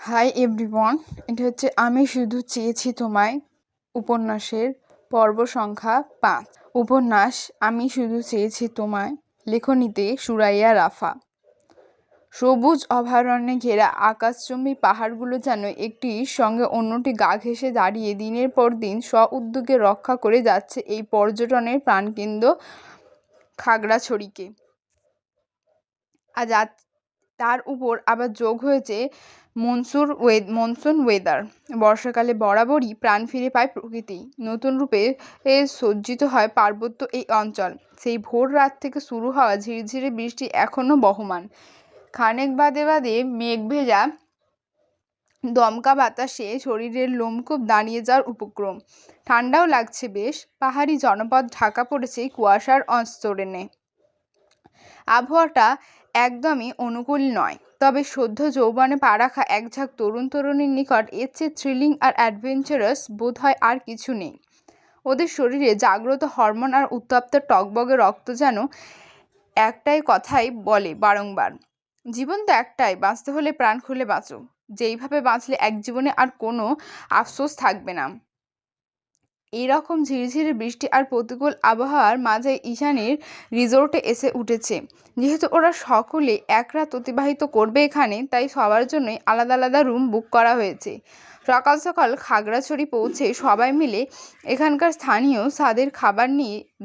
Hi everyone, এটা হচ্ছে আমি শুধু চেয়েছি তোমায় উপন্যাসের পর্ব সংখ্যা 5। উপন্যাস আমি শুধু চেয়েছি তোমায়, লেখনীতে সুরাইয়া রাফা। সবুজ অভয়ারণ্যে ঘেরা আকাশচুম্বী পাহাড়গুলো যেন একটির সঙ্গে অন্যটি গা ঘেঁষে দাঁড়িয়ে দিনের পর দিন স্ব-উদ্যোগে রক্ষা করে যাচ্ছে এই পর্যটনের প্রাণকেন্দ্র খাগড়াছড়িকে। আজ তার উপর আবার যোগ হয়েছে মনসুন ওয়েদার। বর্ষাকালে বরাবরই প্রাণ ফিরে পায় প্রকৃতি, নতুন রূপে সজ্জিত হয় পার্বত্য এই অঞ্চল। সেই ভোর রাত থেকে শুরু হওয়া ঝিরঝিরে বৃষ্টি এখনও বহমান। খানেক বাদে বাদে মেঘ ভেজা দমকা বাতাসে শরীরের লোমকূপ দাঁড়িয়ে যাওয়ার উপক্রম। ঠান্ডাও লাগছে বেশ। পাহাড়ি জনপদ ঢাকা পড়েছে কুয়াশার আস্তরণে। আবহাওয়াটা একদমই অনুকূল নয়, তবে সদ্য যৌবনে পা রাখা এক ঝাঁক তরুণ তরুণীর নিকট এর চেয়ে থ্রিলিং আর অ্যাডভেঞ্চারাস বোধ হয় আর কিছু নেই। ওদের শরীরে জাগ্রত হরমোন আর উত্তপ্ত টকবগে রক্ত যেন একটাই কথাই বলে বারংবার, জীবন তো একটাই, বাঁচতে হলে প্রাণ খুলে বাঁচো। যেইভাবে বাঁচলে এক জীবনে আর কোনো আফসোস থাকবে না। এইরকম ঝিরিঝিরি বৃষ্টি আর প্রতিকূল আবহাওয়ার মাঝে ঈশানীর রিসোর্টে এসে উঠেছে। যেহেতু ওরা সকলে এক রাত অতিবাহিত করবে এখানে, তাই সবার জন্যই আলাদা আলাদা রুম বুক করা হয়েছে। সকাল সকাল খাগড়াছড়ি পৌঁছে সবাই মিলে এখানকার স্থানীয় স্বাদের খাবার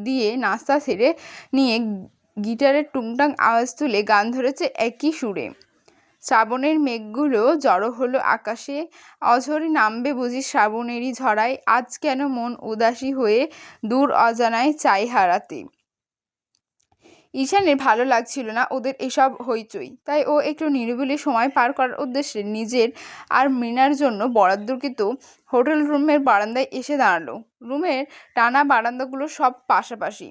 দিয়ে নাস্তা সেরে নিয়ে গিটারের টুংটাং আওয়াজ তুলে গান ধরেছে একই সুরে। শ্রাবণের মেঘগুলো জড়ো হলো আকাশে, অঝরে নামবে বুঝি শ্রাবণেরই ঝড়ায়। আজ কেন মন উদাসী হয়ে দূর অজানায় চাই হারাতে। ঈশানের ভালো লাগছিল না ওদের এসব হইচই, তাই ও একটু নিরিবিলি সময় পার করার উদ্দেশ্যে নিজের আর মৃণার জন্য বরাদ্দকৃত হোটেল রুমের বারান্দায় এসে দাঁড়ালো। রুমের টানা বারান্দাগুলো সব পাশাপাশি,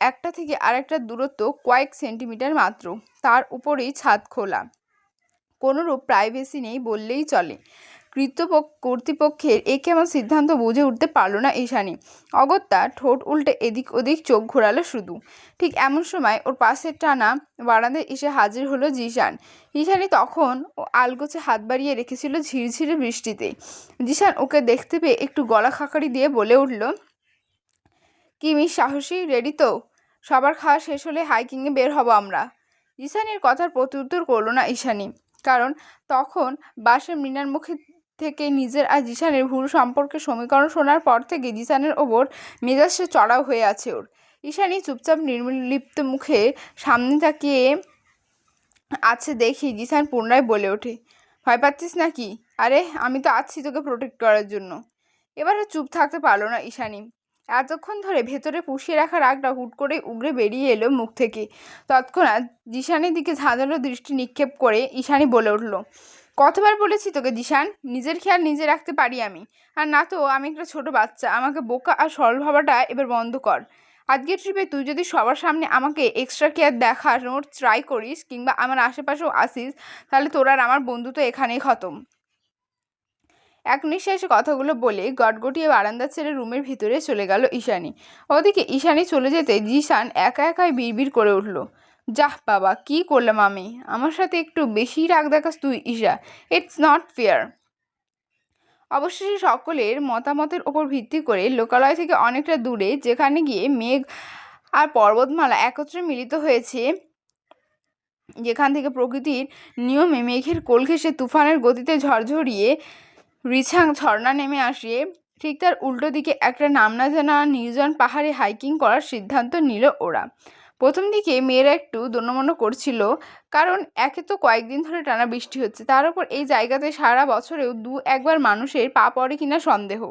একটা থেকে আরেকটা দূরত্ব কয়েক সেন্টিমিটার মাত্র। তার উপরেই ছাদ খোলা, কোনোরূপ প্রাইভেসি নেই বললেই চলে। কর্তৃপক্ষের এ কেমন সিদ্ধান্ত বুঝে উঠতে পারল না ঈশানী। অগত্যা ঠোঁট উল্টে এদিক ওদিক চোখ ঘোরালো শুধু। ঠিক এমন সময় ওর পাশের টানা বারান্দায় এসে হাজির হলো জিশান। ঈশানী তখন আলগোছে হাত বাড়িয়ে রেখেছিল ঝিরঝিরে বৃষ্টিতে। জিশান ওকে দেখতে পেয়ে একটু গলা খাকারি দিয়ে বলে উঠল, কি মিস সাহসী, রেডি তো? সবার খাওয়া শেষ হলে হাইকিংয়ে বের হব আমরা। জিশানের কথার প্রত্যুত্তর করলো না ঈশানী, কারণ তখন বাসে মৃণার মুখে থেকে নিজের আর জিশানের ভুল সম্পর্কে সমীকরণ শোনার পর থেকে জিশানের ওপর মেজাজে চড়াও হয়ে আছে ওর। ঈশানী চুপচাপ নির্লিপ্ত মুখে সামনে তাকিয়ে আছে দেখি জিশান পুনরায় বলে ওঠে, ভয় পাচ্ছিস নাকি? আরে আমি তো আছি তোকে প্রোটেক্ট করার জন্য। এবারে চুপ থাকতে পারলো না ঈশানী। এতক্ষণ ধরে ভেতরে পুষিয়ে রাখা রাগটা হুট করে উগরে বেরিয়ে এলো মুখ থেকে। তৎক্ষণাৎ জিশানের দিকে ঝাঁঝালো দৃষ্টি নিক্ষেপ করে ঈশানী বলে উঠল, কতবার বলেছি তোকে জিশান, নিজের খেয়াল নিজে রাখতে পারি আমি, আর না তো আমি একটা ছোট বাচ্চা। আমাকে বোকা আর সরল ভাবাটা এবার বন্ধ কর। আজকের ট্রিপে তুই যদি সবার সামনে আমাকে এক্সট্রা কেয়ার দেখানোর ট্রাই করিস কিংবা আমার আশেপাশেও আসিস, তাহলে তোর আর আমার বন্ধুত্ব এখানেই খতম। এক নিঃশ্বাসে কথাগুলো বলে গটগটিয়ে বারান্দা ছেড়ে রুমের ভিতরে চলে গেল ঈশানী। ওদিকে ঈশানী চলে যেতে জিশান একা একাই বিড়বিড় করে উঠল, যাহ বাবা, কি করলাম আমি? আমার সাথে একটু বেশি রাগ দেখাস তুই ঈশা, ইটস নট ফেয়ার। অবশেষে সকলের মতামতের ওপর ভিত্তি করে লোকালয় থেকে অনেকটা দূরে, যেখানে গিয়ে মেঘ আর পর্বতমালা একত্রে মিলিত হয়েছে, যেখান থেকে প্রকৃতির নিয়মে মেঘের কোল ঘেঁষে তুফানের গতিতে ঝরঝরিয়ে রিছাং ঝর্ণা নেমে আসে, ঠিক তার উল্টো দিকে একটা নাম না জানা নির্জন পাহাড়ে হাইকিং করার সিদ্ধান্ত নিল ওরা। প্রথম দিকে মেয়েরা একটু দোনমনো করছিল, কারণ একে তো কয়েকদিন ধরে টানা বৃষ্টি হচ্ছে, তার উপর এই জায়গাতে সারা বছরেও একবার মানুষের পা পড়ে কিনা সন্দেহ।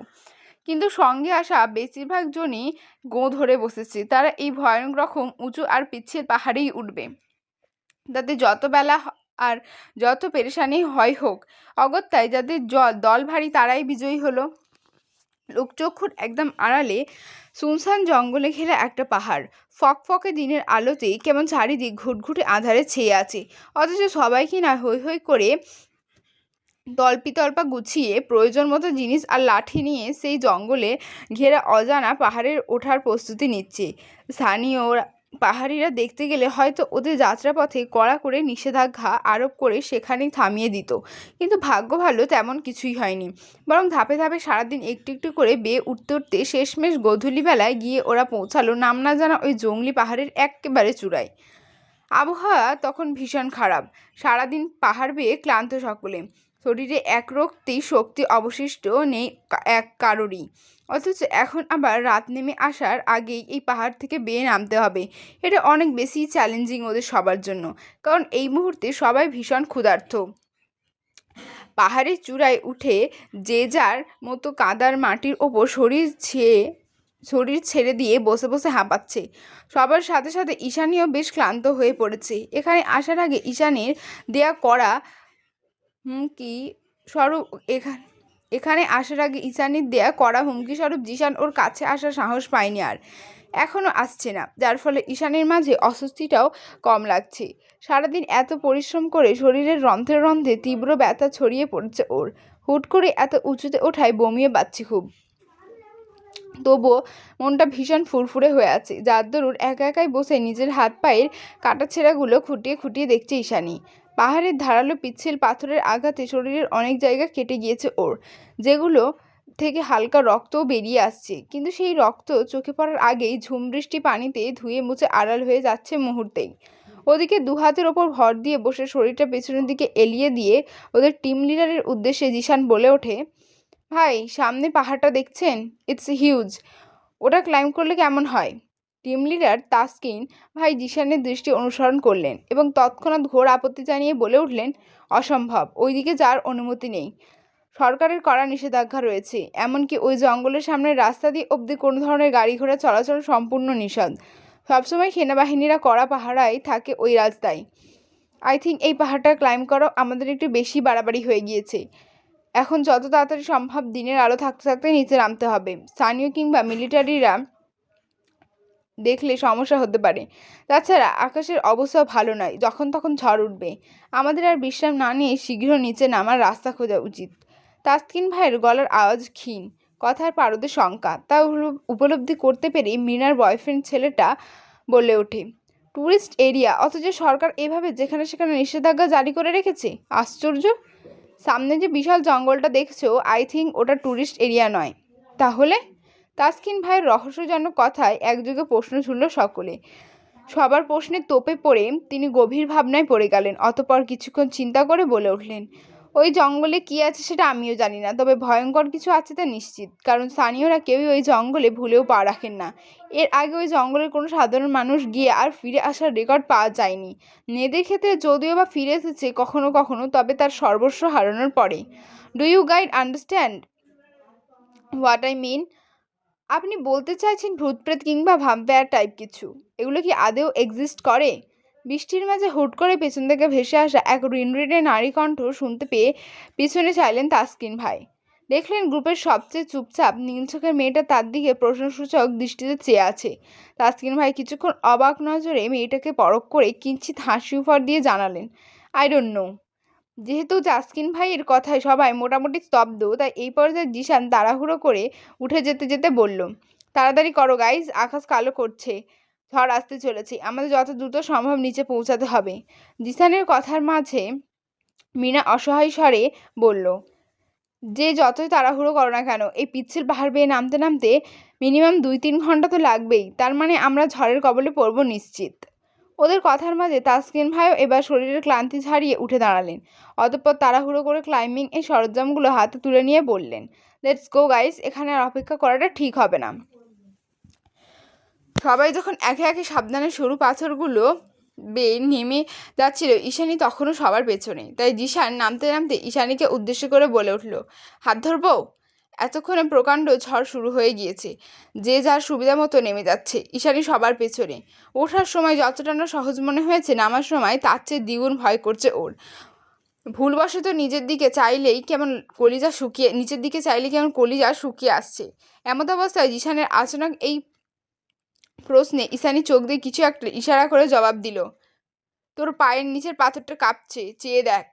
কিন্তু সঙ্গে আসা বেশিরভাগ জনই গো ধরে বসেছে, তারা এই ভয়ানক রকম উঁচু আর পিচ্ছিল পাহাড়েই উঠবে, তাতে যত বেলা আর যত পেরেশানি হয় হোক। অগত্যায় যাদের দল ভারী তারাই বিজয়ী হলো। লোকচক্ষুর একদম আড়ালে সুনসান জঙ্গলে ঘেরা একটা পাহাড়, ফকফকে দিনের আলোতেই কেমন চারিদিক ঘুটঘুটে আঁধারে ছেয়ে আছে, অথচ সবাই কিনা হৈ হৈ করে তল্পিতল্পা গুছিয়ে প্রয়োজন মতো জিনিস আর লাঠি নিয়ে সেই জঙ্গলে ঘেরা অজানা পাহাড়ে ওঠার প্রস্তুতি নিচ্ছে। স্থানীয় পাহাড়িরা দেখতে গেলে হয়তো ওদের যাত্রাপথে কড়া করে নিষেধাজ্ঞা আরোপ করে সেখানেই থামিয়ে দিত, কিন্তু ভাগ্য ভালো তেমন কিছুই হয়নি। বরং ধাপে ধাপে সারাদিন একটু একটু করে বেয়ে উঠতে উঠতে শেষমেশ গোধূলিবেলায় গিয়ে ওরা পৌঁছালো নাম না জানা ওই জংলি পাহাড়ের একেবারে চূড়ায়। আবহাওয়া তখন ভীষণ খারাপ, সারাদিন পাহাড় বেয়ে ক্লান্ত সকলে, শরীরে একরত্তি শক্তি অবশিষ্ট নেই এক কারোরই। অথচ এখন আবার রাত নেমে আসার আগেই এই পাহাড় থেকে বেয়ে নামতে হবে। এটা অনেক বেশি চ্যালেঞ্জিং ওদের সবার জন্য, কারণ এই মুহূর্তে সবাই ভীষণ ক্ষুধার্ত। পাহাড়ের চূড়ায় উঠে যে যার মতো কাদার মাটির ওপর শরীর ছেড়ে দিয়ে বসে বসে হাঁপাচ্ছে। সবার সাথে সাথে ঈশানীও বেশ ক্লান্ত হয়ে পড়েছে। এখানে আসার আগে ঈশানীর দেয়া কড়া হুমকি স্বরূপ হুমকি স্বরূপ জিশান ওর কাছে আসার সাহস পায়নি আর এখনও আসছে না, যার ফলে ঈশানীর মাঝে অস্বস্তিটাও কম লাগছে। সারাদিন এত পরিশ্রম করে শরীরের রন্ধ্রে রন্ধ্রে তীব্র ব্যথা ছড়িয়ে পড়েছে ওর। হুট করে এত উঁচুতে ওঠায় বমিয়ে পাচ্ছে খুব, তবুও মনটা ভীষণ ফুরফুরে হয়ে আছে, যার দরুন একা একাই বসে নিজের হাত পায়ের কাটাছেঁড়াগুলো খুঁটিয়ে খুঁটিয়ে দেখছে ঈশানী। পাহাড়ের ধারালো পিচ্ছিল পাথরের আঘাতে শরীরের অনেক জায়গা কেটে গিয়েছে ওর, যেগুলো থেকে হালকা রক্তও বেরিয়ে আসছে, কিন্তু সেই রক্ত চোখে পড়ার আগেই ঝুমবৃষ্টি পানিতে ধুয়ে মুছে আড়াল হয়ে যাচ্ছে মুহূর্তেই। ওদিকে দু হাতের ওপর ভর দিয়ে বসে শরীরটা পেছনের দিকে এলিয়ে দিয়ে ওদের টিম লিডারের উদ্দেশ্যে জিশান বলে ওঠে, ভাই সামনে পাহাড়টা দেখছেন? It's huge. ওটা ক্লাইম্ব করলে কেমন হয়? টিম লিডার তাসকিন ভাই জিশানের দৃষ্টি অনুসরণ করলেন এবং তৎক্ষণাৎ ঘোর আপত্তি জানিয়ে বলে উঠলেন, অসম্ভব, ওইদিকে যাওয়ার অনুমতি নেই। সরকারের কড়া নিষেধাজ্ঞা রয়েছে, এমনকি ওই জঙ্গলের সামনের রাস্তা দিয়ে অবধি কোনো ধরনের গাড়ি ঘোড়া চলাচল সম্পূর্ণ নিষেধ। সবসময় সেনাবাহিনীরা কড়া পাহারায় থাকে ওই রাস্তায়। আই থিঙ্ক এই পাহাড়টা ক্লাইম্ব করা আমাদের একটু বেশি বাড়াবাড়ি হয়ে গিয়েছে। এখন যত তাড়াতাড়ি সম্ভব দিনের আলো থাকতে থাকতে নিচে নামতে হবে। স্থানীয় কিংবা মিলিটারিরা দেখলে সমস্যা হতে পারে। তাছাড়া আকাশের অবস্থাও ভালো নয়, যখন তখন ঝড় উঠবে। আমাদের আর বিশ্রাম না নিয়ে শীঘ্র নিচে নামার রাস্তা খোঁজা উচিত। তাসকিন ভাইয়ের গলার আওয়াজ ক্ষীণ, কথার পারদে শঙ্কা। তা উপলব্ধি করতে পেরে মিনার বয়ফ্রেন্ড ছেলেটা বলে ওঠে, ট্যুরিস্ট এরিয়া, অথচ সরকার এভাবে যেখানে সেখানে নিষেধাজ্ঞা জারি করে রেখেছে। আশ্চর্য। সামনে যে বিশাল জঙ্গলটা দেখছো, আই থিঙ্ক ওটা ট্যুরিস্ট এরিয়া নয়। তাহলে? তাসকিন ভাইয়ের রহস্যজনক কথায় একযোগে প্রশ্ন ছুড়ল সকলে। সবার প্রশ্নে তোপে পড়ে তিনি গভীর ভাবনায় পড়ে গেলেন। অতঃপর কিছুক্ষণ চিন্তা করে বলে উঠলেন, ওই জঙ্গলে কি আছে সেটা আমিও জানি না, তবে ভয়ঙ্কর কিছু আছে তা নিশ্চিত, কারণ স্থানীয়রা কেউই ওই জঙ্গলে ভুলেও পা রাখেন না। এর আগে ওই জঙ্গলের কোনো সাধারণ মানুষ গিয়ে আর ফিরে আসার রেকর্ড পাওয়া যায়নি। মেয়েদের ক্ষেত্রে যদিও বা ফিরে এসেছে কখনো কখনো, তবে তার সর্বস্ব হারানোর পরে। Do you guide understand what I mean? আপনি বলতে চাইছেন ভূতপ্রেত কিংবা ভ্যাম্পায়ার টাইপ কিছু, এগুলো কি আদৌ এক্সিস্ট করে? বৃষ্টির মাঝে হুট করে পেছন থেকে ভেসে আসা এক রিনরিনে নারী কণ্ঠ শুনতে পেয়ে পিছনে চাইলেন তাসকিন ভাই। দেখলেন গ্রুপের সবচেয়ে চুপচাপ নীল চোখের মেয়েটা তার দিকে প্রশ্নসূচক দৃষ্টিতে চেয়ে আছে। তাসকিন ভাই কিছুক্ষণ অবাক নজরে মেয়েটাকে পরখ করে কিঞ্চিৎ হাসি উপহার দিয়ে জানালেন, আই ডোন্ট নো। যেহেতু তাসকিন ভাইয়ের কথায় সবাই মোটামুটি স্তব্ধ, তাই এই পর্যায়ে জিশান তাড়াহুড়ো করে উঠে যেতে যেতে বলল, তাড়াতাড়ি করো গাইজ, আকাশ কালো করছে, ঝড় আসতে চলেছে, আমাদের যত দ্রুত সম্ভব নিচে পৌঁছাতে হবে। জিশানের কথার মাঝে মিনা অসহায় স্বরে বলল, যে যতই তাড়াহুড়ো করো না কেন, এই পিচ্ছিল পাহাড় বেয়ে নামতে নামতে মিনিমাম 2-3 ঘন্টা তো লাগবেই, তার মানে আমরা ঝড়ের কবলে পড়ব নিশ্চিত। ওদের কথার মাঝে তাসকিন ভাইও এবার শরীরের ক্লান্তি ঝাড়িয়ে উঠে দাঁড়ালেন। অতঃপর তাড়াহুড়ো করে ক্লাইম্বিং এই সরঞ্জামগুলো হাতে তুলে নিয়ে বললেন, লেটস গো গাইস, এখানে আর অপেক্ষা করাটা ঠিক হবে না। সবাই যখন একে একে সাবধানে সরু পাথরগুলো বেয়ে নেমে যাচ্ছিল, ঈশানী তখনও সবার পেছনে। তাই জিশান নামতে নামতে ঈশানীকে উদ্দেশ্য করে বলে উঠল, হাত ধরবো? এতক্ষণে প্রকাণ্ড ঝড় শুরু হয়ে গিয়েছে, যে যার সুবিধা মতো নেমে যাচ্ছে। ঈশানী সবার পেছনে। ওঠার সময় যতটা না সহজ মনে হয়েছে, নামার সময় তার চেয়ে দ্বিগুণ ভয় করছে ওর। ভুলবশত নিচের দিকে চাইলে কেমন কলিজা শুকিয়ে আসছে। এমত অবস্থায় জিশানের আচমকা এই প্রশ্নে ঈশানী চোখ দিয়ে কিছু একটা ইশারা করে জবাব দিল, তোর পায়ের নিচের পাথরটা কাঁপছে, চেয়ে দেখ।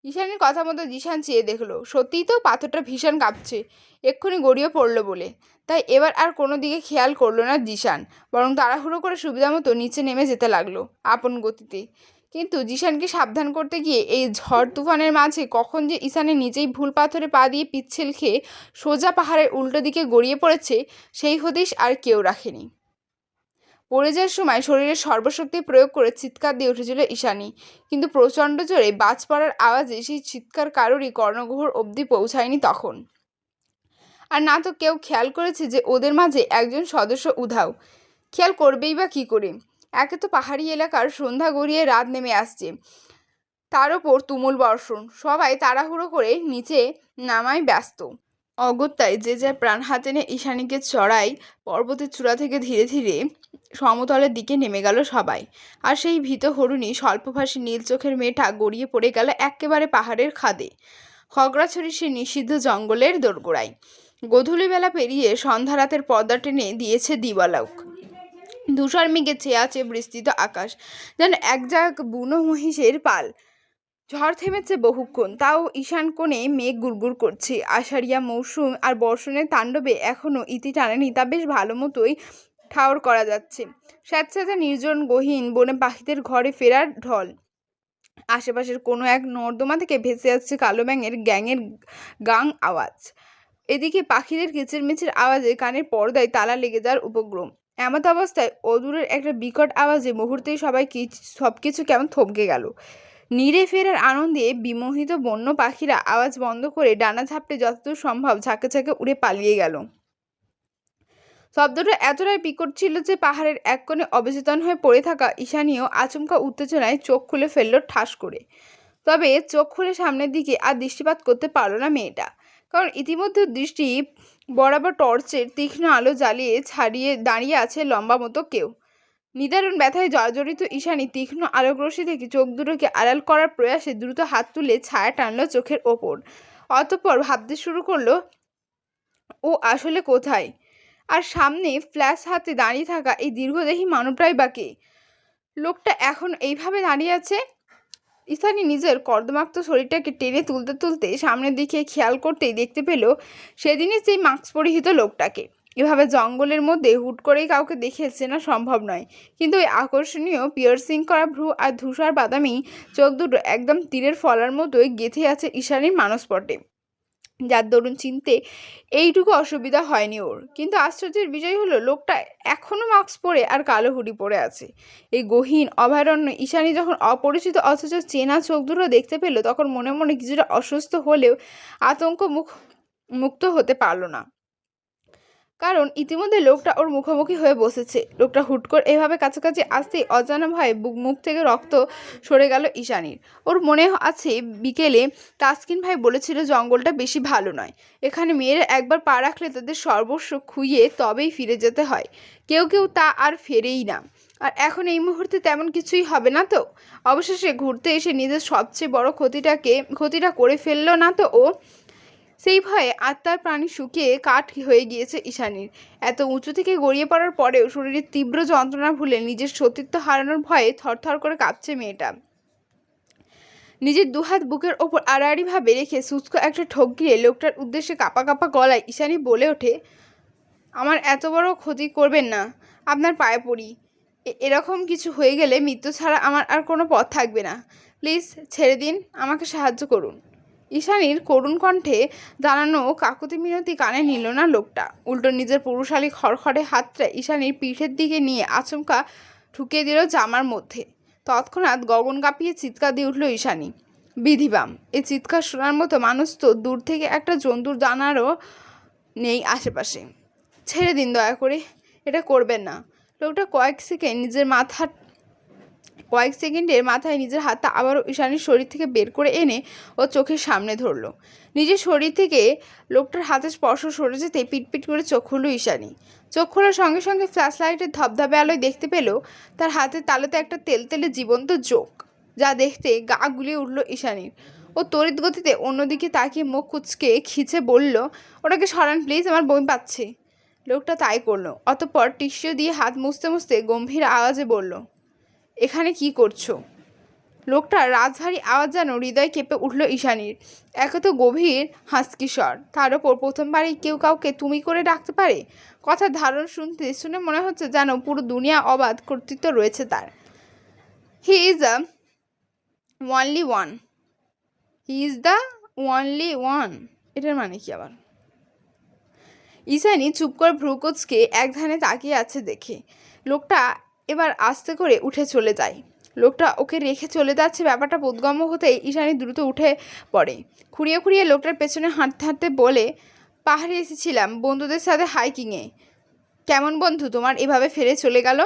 ঈশানীর কথা মতো জিশান চেয়ে দেখলো, সত্যিই তো পাথরটা ভীষণ কাঁপছে, এক্ষুনি গড়িয়ে পড়লো বলে। তাই এবার আর কোনো দিকে খেয়াল করলো না জিশান, বরং তাড়াহুড়ো করে সুবিধা মতো নিচে নেমে যেতে লাগলো আপন গতিতে। কিন্তু জিশানকে সাবধান করতে গিয়ে এই ঝড় তুফানের মাঝে কখন যে ঈশানী নিজেই ভুল পাথরে পা দিয়ে পিচ্ছিল খেয়ে সোজা পাহাড়ের উল্টো দিকে গড়িয়ে পড়েছে, সেই হদিশ আর কেউ রাখেনি। পড়ে যাওয়ার সময় শরীরের সর্বশক্তি প্রয়োগ করে চিৎকার দিয়ে উঠেছিল ঈশানী, কিন্তু প্রচণ্ড জোরে বাজ পড়ার আওয়াজে সেই চিৎকার কারোরই কর্ণগহ্বর অবধি পৌঁছায়নি তখন। আর না তো কেউ খেয়াল করেছে যে ওদের মাঝে একজন সদস্য উধাও। খেয়াল করবেই বা কী করে? একে তো পাহাড়ি এলাকার সন্ধ্যা গড়িয়ে রাত নেমে আসছে, তার ওপর তুমুল বর্ষণ, সবাই তাড়াহুড়ো করে নিচে নামায় ব্যস্ত। অগত্যায় যে যার প্রাণ হাতে নিয়ে ঈশানীকে চড়াই পর্বতের চূড়া থেকে ধীরে ধীরে সমতলের দিকে নেমে গেল সবাই। আর সেই ভীত হরিণী স্বল্পভাষী নীল চোখের মেয়েটা গড়িয়ে পড়ে গেল একেবারে পাহাড়ের খাদে, খগড়াছড়ি সে নিষিদ্ধ জঙ্গলের দোরগোড়ায়। গোধূলিবেলা পেরিয়ে সন্ধ্যা রাতের পর্দা টেনে দিয়েছে দিবালোক। ধূসর মেঘে চেয়ে আছে বিস্তৃত আকাশ, যেন একজাক বুনো মহিষের পাল। ঝড় থেমেছে বহুক্ষণ, তাও ঈশান কোণে মেঘ গুড়গুড় করছে। আষাঢ়িয়া মৌসুম আর বর্ষণের তাণ্ডবে এখনও ইতি টানেনি তা বেশ ভালো মতোই ঠাওর করা যাচ্ছে। স্যাঁতস্যাঁতে নির্জন গহীন বনে পাখিদের ঘরে ফেরার ঢল। আশেপাশের কোনো এক নর্দমা থেকে ভেসে আসছে কালো ব্যাঙের গ্যাংয়ের গাং আওয়াজ। এদিকে পাখিদের কিচিরমিচির আওয়াজে কানের পর্দায় তালা লেগে যাওয়ার উপক্রম। এমত অবস্থায় অদূরের একটা বিকট আওয়াজে মুহূর্তেই সবকিছু কেমন থমকে গেল। নীড়ে ফেরার আনন্দে বিমোহিত বন্য পাখিরা আওয়াজ বন্ধ করে ডানা ঝাপটে যতদূর সম্ভব ঝাঁকে ঝাঁকে উড়ে পালিয়ে গেল। শব্দটা এতটাই বিকট ছিল যে পাহাড়ের এক কোণে অবচেতন হয়ে পড়ে থাকা ঈশানীও আচমকা উত্তেজনায় চোখ খুলে ফেলল ঠাস করে। তবে চোখ খুলে সামনের দিকে আর দৃষ্টিপাত করতে পারল না মেয়েটা, কারণ ইতিমধ্যে দৃষ্টি বরাবর টর্চের তীক্ষ্ণ আলো জ্বালিয়ে ছাড়িয়ে দাঁড়িয়ে আছে লম্বা মতো কেউ। নিদারুণ ব্যথায় জর্জরিত ঈশানী তীক্ষ্ণ আলোকরশ্মি থেকে চোখ দুটোকে আড়াল করার প্রয়াসে দ্রুত হাত তুলে ছায়া টানল চোখের ওপর। অতঃপর ভাবতে শুরু করলো ও আসলে কোথায়, আর সামনে ফ্ল্যাশ হাতে দাঁড়িয়ে থাকা এই দীর্ঘদেহী মানবটাই বা কে? লোকটা এখন এইভাবে দাঁড়িয়ে আছে। ঈশানী নিজের কর্দমাক্ত শরীরটাকে টেনে তুলতে তুলতে সামনের দিকে খেয়াল করতেই দেখতে পেল সেদিনই সেই মাস্ক পরিহিত লোকটাকে। এভাবে জঙ্গলের মধ্যে হুট করেই কাউকে দেখে চেনা সম্ভব নয়, কিন্তু ওই আকর্ষণীয় পিয়ার্সিং করা ভ্রু আর ধূসর বাদামি চোখ দুটো একদম তীরের ফলার মতোই গেঁথে আছে ঈশানীর মানসপটে, যার দরুন চিনতে এইটুকু অসুবিধা হয়নি ওর। কিন্তু আশ্চর্যের বিষয় হলো লোকটা এখনও মাস্ক পরে আর কালো হুডি পরে আছে। এই গহীন অভয়ারণ্য ঈশানী যখন অপরিচিত অথচ চেনা চোখ দুটো দেখতে পেল, তখন মনে মনে কিছুটা অসুস্থ হলেও আতঙ্ক মুক্ত হতে পারল না, কারণ ইতিমধ্যে লোকটা ওর মুখোমুখি হয়ে বসেছে। লোকটা হুট করে এভাবে কাছাকাছি আসতেই অজানা ভয়ে মুখ থেকে রক্ত সরে গেল ঈশানীর। ওর মনে আছে বিকেলে তাসকিন ভাই বলেছিল জঙ্গলটা বেশি ভালো নয়, এখানে মেয়েরা একবার পা রাখলে তাদের সর্বস্ব খুইয়ে তবেই ফিরে যেতে হয়, কেউ কেউ তা আর ফেরেই না। আর এখন এই মুহূর্তে তেমন কিছুই হবে না তো? অবশেষে ঘুরতে এসে নিজের সবচেয়ে বড় ক্ষতিটা করে ফেললো না তো ও? সেই ভয়ে আত্মার প্রাণী শুকিয়ে কাঠ হয়ে গিয়েছে ঈশানীর। এত উঁচু থেকে গড়িয়ে পড়ার পরেও শরীরের তীব্র যন্ত্রণা ভুলে নিজের সতীত্ব হারানোর ভয়ে থরথর করে কাঁপছে মেয়েটা। নিজের দুহাত বুকের ওপর আড়াআড়িভাবে রেখে শুষ্ক একটা ঠোক গিয়ে লোকটার উদ্দেশ্যে কাঁপা কাঁপা গলায় ঈশানী বলে ওঠে, আমার এত বড় ক্ষতি করবেন না, আপনার পায়ে পড়ি। এরকম কিছু হয়ে গেলে মৃত্যু ছাড়া আমার আর কোনো পথ থাকবে না, প্লিজ ছেড়ে দিন, আমাকে সাহায্য করুন। ঈশানীর করুণ কণ্ঠে জানানো কাকুতি মিনতি কানে নিল না লোকটা, উল্টো নিজের পুরুষালী খড়খড়ে হাতটা ঈশানীর পিঠের দিকে নিয়ে আচমকা ঠুকে দিল জামার মধ্যে। তৎক্ষণাৎ গগন কাঁপিয়ে চিৎকার দিয়ে উঠল ঈশানী। বিধিবাম! এই চিৎকার শোনার মতো মানুষ তো দূর থেকে একটা জন্তুর দানারও নেই আশেপাশে। ছেড়ে দিন দয়া করে, এটা করবেন না। লোকটা কয়েক সেকেন্ডের মাথায় নিজের হাতটা আবারও ঈশানীর শরীর থেকে বের করে এনে ও চোখের সামনে ধরল। নিজের শরীর থেকে লোকটার হাতে স্পর্শ সরে যেতে পিটপিট করে চোখ খুলল ঈশানী। চোখ খোলার সঙ্গে সঙ্গে ফ্ল্যাশ লাইটের ধবধবে আলোয় দেখতে পেল তার হাতের তালুতে একটা তেলতেলে জীবন্ত চোখ, যা দেখতে গা গুলিয়ে উঠল ঈশানীর। ও তড়িৎ গতিতে অন্যদিকে তাকিয়ে মুখ কুচকে খিচে বলল, ওটাকে সরান প্লিজ, আমার বমি পাচ্ছে। লোকটা তাই করলো। অতঃপর টিস্যু দিয়ে হাত মুছতে মুছতে গম্ভীর আওয়াজে বলল, এখানে কি করছো? লোকটার রাজভারী আওয়াজ যেন হৃদয় কেঁপে উঠল ঈশানীর। একে তো গভীর হাস্কি স্বর, তার ওপর প্রথমবারই কেউ কাউকে তুমি করে ডাকতে পারে। কথার ধারণ শুনে মনে হচ্ছে যেন পুরো দুনিয়া অবাধ কর্তৃত্ব রয়েছে তার। He is the only one, he is the only one, এটার মানে কি আবার? ঈশানী চুপ করে ভ্রুকুচকে এক ধ্যানে তাকিয়ে আছে দেখে লোকটা এবার আস্তে করে উঠে চলে যায়। লোকটা ওকে রেখে চলে যাচ্ছে ব্যাপারটা বোধগম্য হতেই ঈশানী দ্রুত উঠে পড়ে। খুঁড়িয়ে খুঁড়িয়ে লোকটার পেছনে হাঁটতে হাঁটতে বলে, পাহাড়ে এসেছিলাম বন্ধুদের সাথে হাইকিংয়ে। কেমন বন্ধু তোমার এভাবে ফেরে চলে গেল?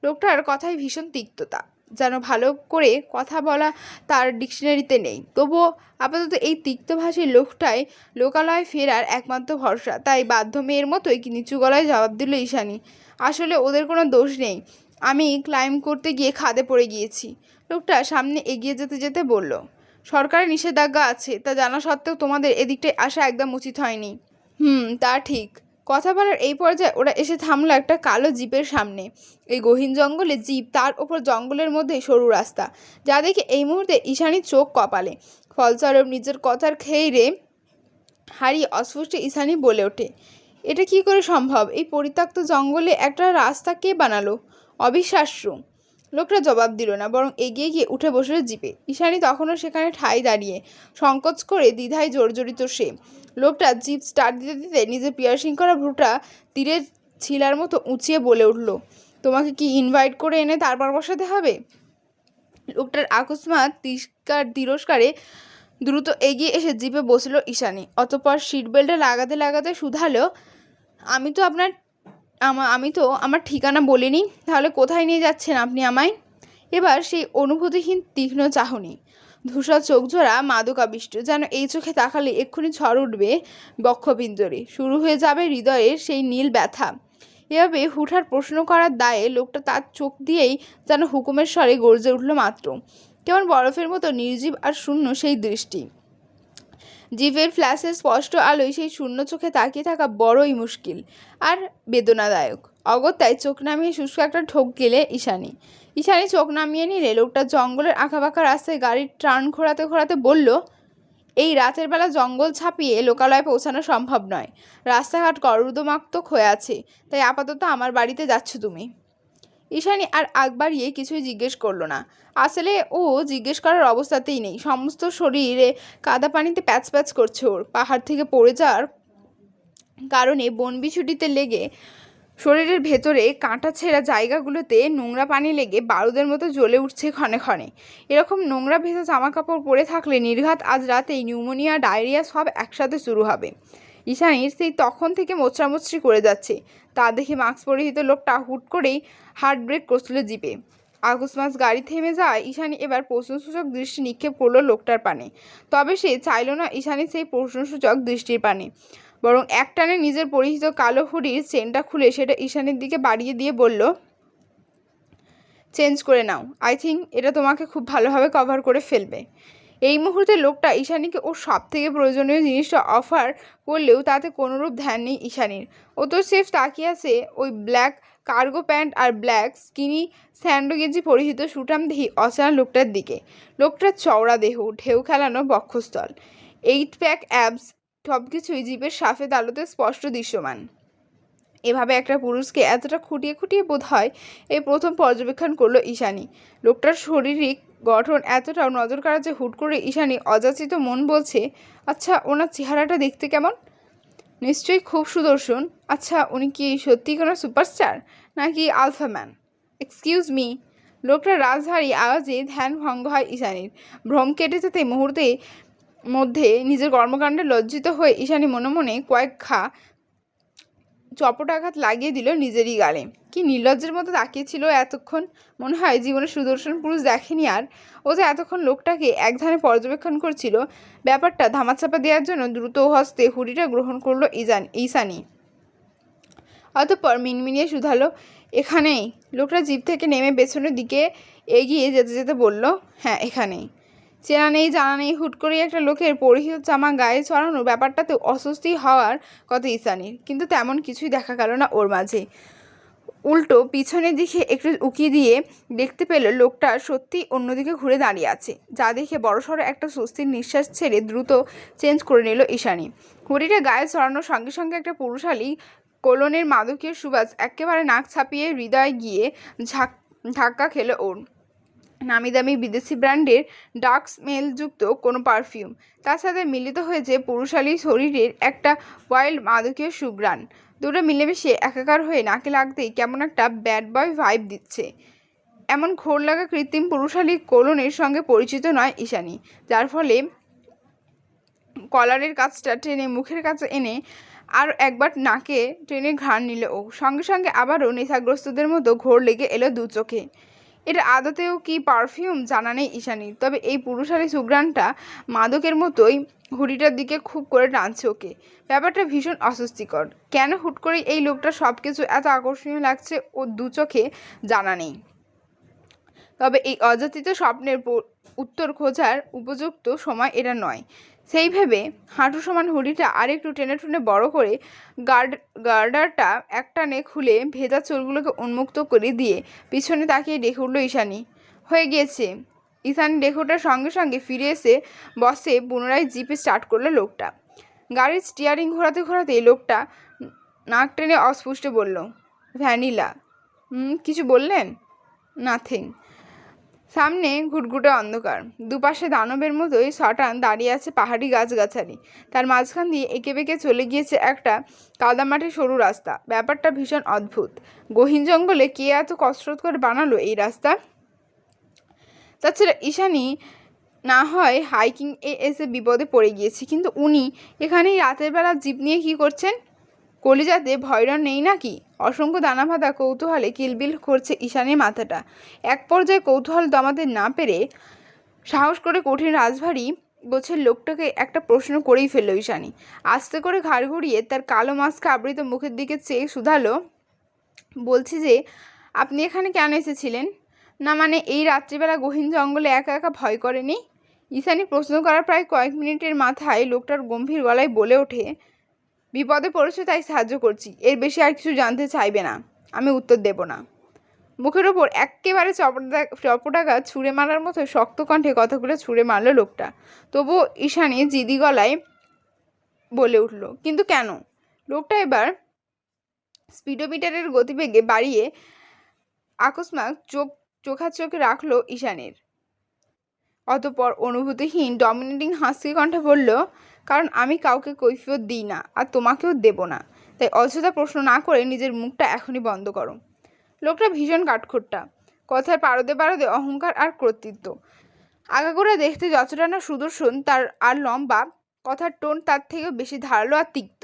লোকটার কথায় ভীষণ তিক্ততা, যেন ভালো করে কথা বলা তার ডিকশনারিতে নেই। তবুও আপাতত এই তিক্তভাষী লোকটাই লোকালয়ে ফেরার একমাত্র ভরসা। তাই বাধ্য মেয়ের মতোই নিচু গলায় জবাব দিল ঈশানী, আসলে ওদের কোনো দোষ নেই, আমি ক্লাইম্ব করতে গিয়ে খাদে পড়ে গিয়েছি। লোকটা সামনে এগিয়ে যেতে যেতে বলল, সরকারের নিষেধাজ্ঞা আছে, তা জানা সত্ত্বেও তোমাদের এদিকটায় আসা একদম উচিত হয়নি। তা ঠিক। কথা বলার এই পর্যায়ে ওরা এসে থামলো একটা কালো জিপের সামনে। এই গহীন জঙ্গলে জিপ, তার ওপর জঙ্গলের মধ্যে সরু রাস্তা, যা দেখে এই মুহূর্তে ঈশানীর চোখ কপালে। ফলস্বরূপ নিজের কথার খেইরে হারিয়ে অস্ফুট ঈশানী বলে ওঠে, এটা কি করে সম্ভব? এই পরিত্যক্ত জঙ্গলে একটা রাস্তা কে বানালো? অবিশ্বাস্য। লোকটা জবাব দিল না, বরং এগিয়ে গিয়ে উঠে বসলো জিপে। ঈশানী তখনও সেখানে ঠাই দাঁড়িয়ে, সংকোচ করে দ্বিধায় জর্জরিত সে। লোকটা জিপ স্টার্ট দিতে দিতে নিজের পিয়ার্সিং করা ভ্রুটা তীরের ছিলার মতো উঁচিয়ে বলে উঠল, তোমাকে কি ইনভাইট করে এনে তারপর বসাতে হবে? লোকটার আকস্মাত তিরস্কারে দ্রুত এগিয়ে এসে জিপে বসলো ঈশানী। অতঃপর সিট বেল্টে লাগাতে লাগাতে শুধালো, আমি তো আমার ঠিকানা বলিনি, তাহলে কোথায় নিয়ে যাচ্ছেন আপনি আমায়? এবার সেই অনুভূতিহীন তীক্ষ্ণ চাহনি, ধূসর চোখজোড়া মাদকাবিষ্ট, যেন এই চোখে তাকালে এক্ষুনি ঝড় উঠবে বক্ষপিঞ্জরে, শুরু হয়ে যাবে হৃদয়ের সেই নীল ব্যথা। এভাবে হুঠার প্রশ্ন করার দায়ে লোকটা তার চোখ দিয়েই যেন হুকুমের স্বরে গর্জে উঠল মাত্র। কেমন বরফের মতো নির্জীব আর শূন্য সেই দৃষ্টি। জিভের ফ্ল্যাশের স্পষ্ট আলোয় সেই শূন্য চোখে তাকিয়ে থাকা বড়ই মুশকিল আর বেদনাদায়ক। অগত্যায় চোখ নামিয়ে শুষ্ক একটা ঠোক গেলে ঈশানী চোখ নামিয়ে নিলে লোকটা জঙ্গলের আঁকাবাঁকা রাস্তায় গাড়ির টার্ন ঘোরাতে ঘোরাতে বলল, এই রাতের বেলা জঙ্গল ছাপিয়ে লোকালয়ে পৌঁছানো সম্ভব নয়। রাস্তাঘাট কর্দমাক্ত হয়ে আছে, তাই আপাতত আমার বাড়িতে যাচ্ছ তুমি। ঈশানী আর আগ বাড়িয়ে কিছুই জিজ্ঞেস করলো না। আসলে ও জিজ্ঞেস করার অবস্থাতেই নেই। সমস্ত শরীরে কাদা পানিতে প্যাচ প্যাচ করছে ওর। পাহাড় থেকে পড়ে যাওয়ার কারণে বনবিছুটিতে লেগে শরীরের ভেতরে কাঁটা ছেঁড়া জায়গাগুলোতে নোংরা পানি লেগে বারুদের মতো জ্বলে উঠছে ক্ষণে ক্ষণে। এরকম নোংরা ভেজা জামাকাপড় পরে থাকলে নির্ঘাত আজ রাতেই নিউমোনিয়া, ডায়রিয়া সব একসাথে শুরু হবে। ঈশানীর সেই তখন থেকে মোচড়ামুচড়ি করে যাচ্ছে। তা দেখে মাস্ক পরিহিত লোকটা হুট করেই হার্ট ব্রেক করছিল জিপে। আকস্মাত গাড়ি থেমে যাওয়ায় ঈশানী এবার প্রশ্নসূচক দৃষ্টি নিক্ষেপ করলো লোকটার পানে। তবে সে চাইল না ঈশানীর সেই প্রশ্নসূচক দৃষ্টির পানে, বরং একটানে নিজের পরিহিত কালো হুডির চেনটা খুলে সেটা ঈশানীর দিকে বাড়িয়ে দিয়ে বলল, চেঞ্জ করে নাও, আই থিঙ্ক এটা তোমাকে খুব ভালোভাবে কভার করে ফেলবে। এই মুহূর্তে লোকটা ঈশানীকে ওর সব থেকে প্রয়োজনীয় জিনিসটা অফার করলেও তাতে কোনোরূপ ধ্যান নেই ঈশানীর। ও তো সেফ তাকিয়ে আছে ওই ব্ল্যাক কার্গো প্যান্ট আর ব্ল্যাক স্কিনি স্যান্ডো গেঞ্জি পরিহিত সুঠামদেহী অচেনা লোকটার দিকে। লোকটার চওড়া দেহ, ঢেউ খেলানো বক্ষস্থল, 8 প্যাক অ্যাবস, সব কিছুই জিপের সাফেদ আলোতে স্পষ্ট দৃশ্যমান। এভাবে একটা পুরুষকে এতটা খুঁটিয়ে খুঁটিয়ে বোধ হয় এই প্রথম পর্যবেক্ষণ করলো ঈশানী। লোকটার শারীরিক গঠন এতটাও নজর কাড়া যে হুট করে ঈশানী অযাচিত মন বলছে, আচ্ছা ওনার চেহারাটা দেখতে কেমন? নিশ্চয়ই খুব সুদর্শন। আচ্ছা উনি কি সত্যি কোনো সুপারস্টার নাকি আলফাম্যান? Excuse me. লোকটার রাজভারী আওয়াজে ধ্যান ভঙ্গ হয় ঈশানীর। ভ্রম কেটে যেতে মুহূর্তে মধ্যে নিজের কর্মকাণ্ডে লজ্জিত হয়ে ঈশানী মনে মনে কয়েক ঘা চপটাঘাত লাগিয়ে দিল নিজেরই গালে। কি নির্লজ্জের মতো তাকিয়েছিল এতক্ষণ। মনে হয় জীবনে সুদর্শন পুরুষ দেখেনি আর। ও যে এতক্ষণ লোকটাকে একধানে পর্যবেক্ষণ করছিল। ব্যাপারটা ধামাচাপা দেওয়ার জন্য দ্রুত হস্তে হুডিটা গ্রহণ করলো ঈশানী। অতঃপর মিনমিনিয়ে শুধালো, এখানেই? লোকটা জিপ থেকে নেমে পেছনের দিকে এগিয়ে যেতে যেতে বলল, হ্যাঁ এখানেই। চেনা নেই জানা নেই হুট করে একটা লোকের পরিহিত জামা গায়ে চড়ানোর ব্যাপারটাতে অস্বস্তি হওয়ার কথা ঈশানীর, কিন্তু তেমন কিছুই দেখা গেল না ওর মাঝে। উল্টো পিছনের দিকে একটু উকি দিয়ে দেখতে পেল লোকটা সত্যি অন্যদিকে ঘুরে দাঁড়িয়ে আছে, যা দেখে বড়সড় একটা স্বস্তির নিঃশ্বাস ছেড়ে দ্রুত চেঞ্জ করে নিল ঈশানী। ঘড়িটা গায়ে চড়ানোর সঙ্গে সঙ্গে একটা পুরুষালী কোলনের মাদকীয় সুবাস একেবারে নাক ছাপিয়ে হৃদয়ে গিয়ে ধাক্কা খেলো ওর। নামি দামি বিদেশি ব্র্যান্ডের ডার্ক স্মেলযুক্ত কোনো পারফিউম, তার সাথে মিলিত হয়েছে পুরুষালী শরীরের একটা ওয়াইল্ড মাদকীয় সুঘ্রাণ। দুটো মিলেমিশে একাকার হয়ে নাকে লাগতেই কেমন একটা ব্যাড বয় ভাইব দিচ্ছে। এমন ঘোর লাগা কৃত্রিম পুরুষালী কোলনের সঙ্গে পরিচিত নয় ঈশানী, যার ফলে কলারের কাছটা টেনে মুখের কাছে এনে আর একবার নাকে টেনে ঘ্রাণ নিল ও। সঙ্গে সঙ্গে আবারও নেশাগ্রস্তদের মতো ঘোর লেগে এলো দু চোখে। এটা আদতেও কি পারফিউম জানা নেই ঈশানীর, তবে এই পুরুষালী সুঘ্রাণটা মাদকের মতোই হুডিটার দিকে খুব করে টানছে ওকে। ব্যাপারটা ভীষণ অস্বস্তিকর। কেন হুট করে এই লোকটা সব কিছু এত আকর্ষণীয় লাগছে ও দু চোখে জানা নেই। তবে এই অযাচিত স্বপ্নের উত্তর খোঁজার উপযুক্ত সময় এটা নয়। সেই ভেবে হাঁটু সমান হুডিটা আরেকটু টেনে টুনে বড় করে গার্ডারটা একটানে খুলে ভেজা চুলগুলোকে উন্মুক্ত করে দিয়ে পিছনে তাকিয়ে ডেকে উঠল ঈশানী। হয়ে গিয়েছে। ঈশানী ডেকে ওঠার সঙ্গে সঙ্গে ফিরে এসে বসে পুনরায় জিপে স্টার্ট করলো লোকটা। গাড়ির স্টিয়ারিং ঘোরাতে ঘোরাতে লোকটা নাক টেনে অস্পষ্ট বলল, ভ্যানিলা। কিছু বললেন? নাথিং। সামনে ঘুটঘুটে অন্ধকার, দুপাশে দানবের মতোই শটান দাঁড়িয়ে আছে পাহাড়ি গাছগাছালি, তার মাঝখান দিয়ে এঁকে বেঁকে চলে গিয়েছে একটা কাদামাটির সরু রাস্তা। ব্যাপারটা ভীষণ অদ্ভুত। গহীন জঙ্গলে কে এত কসরত করে বানালো এই রাস্তা? তাছাড়া ঈশানী না হয় হাইকিং এসে বিপদে পড়ে গিয়েছে, কিন্তু উনি এখানেই রাতের বেলা জিপ নিয়ে কি করছেন? কলিজাতে ভয়রণ নেই নাকি? অসংখ্য দানাভাদা কৌতূহলে কিলবিল করছে ঈশানীর মাথাটা। এক পর্যায়ে কৌতূহল দমাতে না পেরে সাহস করে কঠিন রাজভারী গোছের লোকটাকে একটা প্রশ্ন করেই ফেলল ঈশানী। আস্তে করে ঘাড় ঘুরিয়ে তার কালো মাস্ক আবৃত মুখের দিকে চেয়ে শুধালো, বলছি যে আপনি এখানে কেন এসেছিলেন? না মানে এই রাত্রিবেলা গহীন জঙ্গলে একা একা ভয় করেনি? ঈশানী প্রশ্ন করার প্রায় কয়েক মিনিটের মাথায় লোকটার গম্ভীর গলায় বলে ওঠে, বিপদে পড়েছে তাই সাহায্য করছি, এর বেশি আর কিছু জানতে চাইবে না। আমি উত্তর দেব না। মুখের ওপর একেবারে চপটাঘাত ছুঁড়ে মারার মতো শক্ত কণ্ঠে কথাগুলো ছুঁড়ে মারল লোকটা। তবুও ঈশানী জিদি গলায় বলে উঠল, কিন্তু কেন? লোকটা এবার স্পিডোমিটারের গতিবেগে বাড়িয়ে আকস্মাৎ চোখে রাখলো ঈশানীর। অতঃপর অনুভূতিহীন ডমিনেটিং হাসি কণ্ঠে বলল, কারণ আমি কাউকে কৈফিয়ত দিই না আর তোমাকেও দেব না, তাই অযথা প্রশ্ন না করে নিজের মুখটা এখনই বন্ধ করো। লোকটা ভীষণ কাঠখোট্টা, কথার পারদে পারদে অহংকার আর কর্তৃত্ব। আগাগোড়া দেখতে যতটা না সুদর্শন তার আর লম্বা, কথার টোন তার থেকেও বেশি ধারালো আর তিক্ত।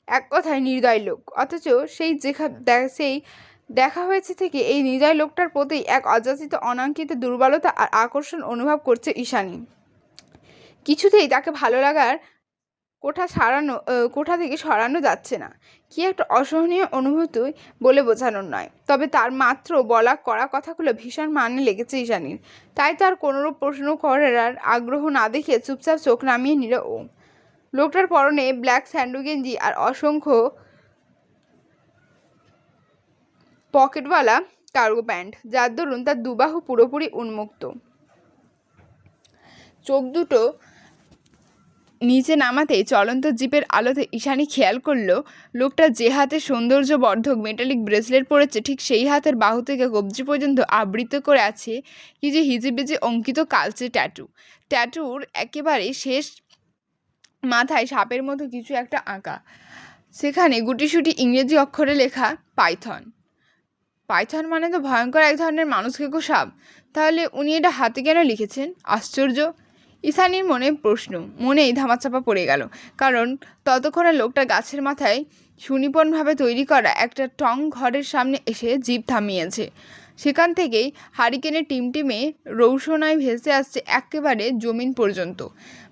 এক কথায় নির্দয় লোক। অথচ সেই দেখা হয়েছে থেকে এই নির্দয় লোকটার প্রতি এক অযাচিত অনাঙ্কিত দুর্বলতা আর আকর্ষণ অনুভব করছে ঈশানী। কিছুতেই তাকে ভালো লাগার কোঠা থেকে সরানো যাচ্ছে না। কি একটা অসহনীয় অনুভূতি বলে বোঝানোর নয়, তবে তার মাত্র বলা করা কথাগুলো ভীষণ মানে লেগেছে ঈশানীর। তাই তার কোনোরূপ প্রশ্ন করার আগ্রহ না দেখে চুপচাপ চোখ নামিয়ে নিল ও। লোকটার পরনে ব্ল্যাক স্যান্ডো গেঞ্জি আর অসংখ্য পকেটওয়ালা কার্গো প্যান্ট, যার দরুন তার দুবাহু পুরোপুরি উন্মুক্ত। চোখ দুটো নিচে নামাতেই চলন্ত জিপের আলোতে ঈশানী খেয়াল করলো লোকটা যে হাতে সৌন্দর্যবর্ধক মেটালিক ব্রেসলেট পরেছে ঠিক সেই হাতের বাহু থেকে কবজি পর্যন্ত আবৃত করে আছে কিছু হিজিবিজি অঙ্কিত কালচে ট্যাটুর একেবারে শেষ মাথায় সাপের মতো কিছু একটা আঁকা, সেখানে গুটিসুটি ইংরেজি অক্ষরে লেখা পাইথন মানে তো ভয়ঙ্কর এক ধরনের মানুষকে সাপ। তাহলে উনি এটা হাতে কেন লিখেছেন? আশ্চর্য। ঈশানীর মনেই ধামাচাপা পড়ে গেল, কারণ ততক্ষণে লোকটা গাছের মাথায় সুনিপুণভাবে তৈরি করা একটা টং ঘরের সামনে এসে জিপ থামিয়েছে। সেখান থেকেই হারিকেনের টিমটিমে রৌশনায় ভেসে আসছে একেবারে জমিন পর্যন্ত।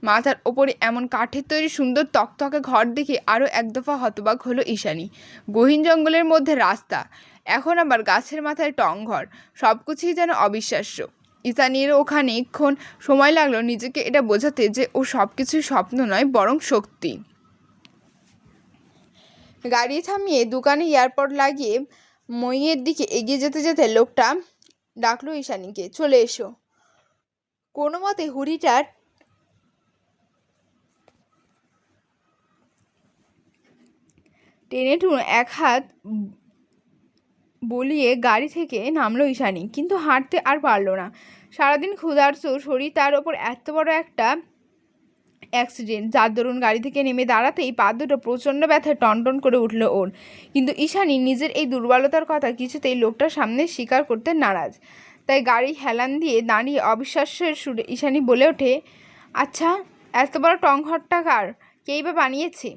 মাথার ওপরে এমন কাঠের তৈরি সুন্দর তকতকে ঘর দেখে আরও এক দফা হতবাক হলো ঈশানী। গহীন জঙ্গলের মধ্যে রাস্তা, এখন আবার গাছের মাথায় টং ঘর, সব কিছুই যেন অবিশ্বাস্য। ঈশানীরও খানিকক্ষণ সময় লাগলো নিজেকে এটা বোঝাতে যে ও সব কিছুই স্বপ্ন নয় বরং সত্যি। গাড়ি থামিয়ে দোকানে এয়ারপড লাগিয়ে মইয়ের দিকে এগিয়ে যেতে যেতে লোকটা ডাকলো ঈশানীকে, চলে এসো। কোনো মতে হুড়িটা টেনে টুনে এক হাত বলিয়ে গাড়ি থেকে নামলো ঈশানী, কিন্তু হাঁটতে আর পারলো না। সারাদিন ক্ষুধার্ত শরীর, তার ওপর এত বড় একটা অ্যাক্সিডেন্ট, যার দরুন গাড়ি থেকে নেমে দাঁড়াতেই পা দুটো প্রচণ্ড ব্যথায় টনটন করে উঠল ওর। কিন্তু ঈশানী নিজের এই দুর্বলতার কথা কিছুতেই লোকটার সামনে স্বীকার করতে নারাজ। তাই গাড়ি হেলান দিয়ে দাঁড়িয়ে অবিশ্বাসের সুরে ঈশানী বলে ওঠে, আচ্ছা, এত বড় টংঘরটা কার? কেই বা বানিয়েছে?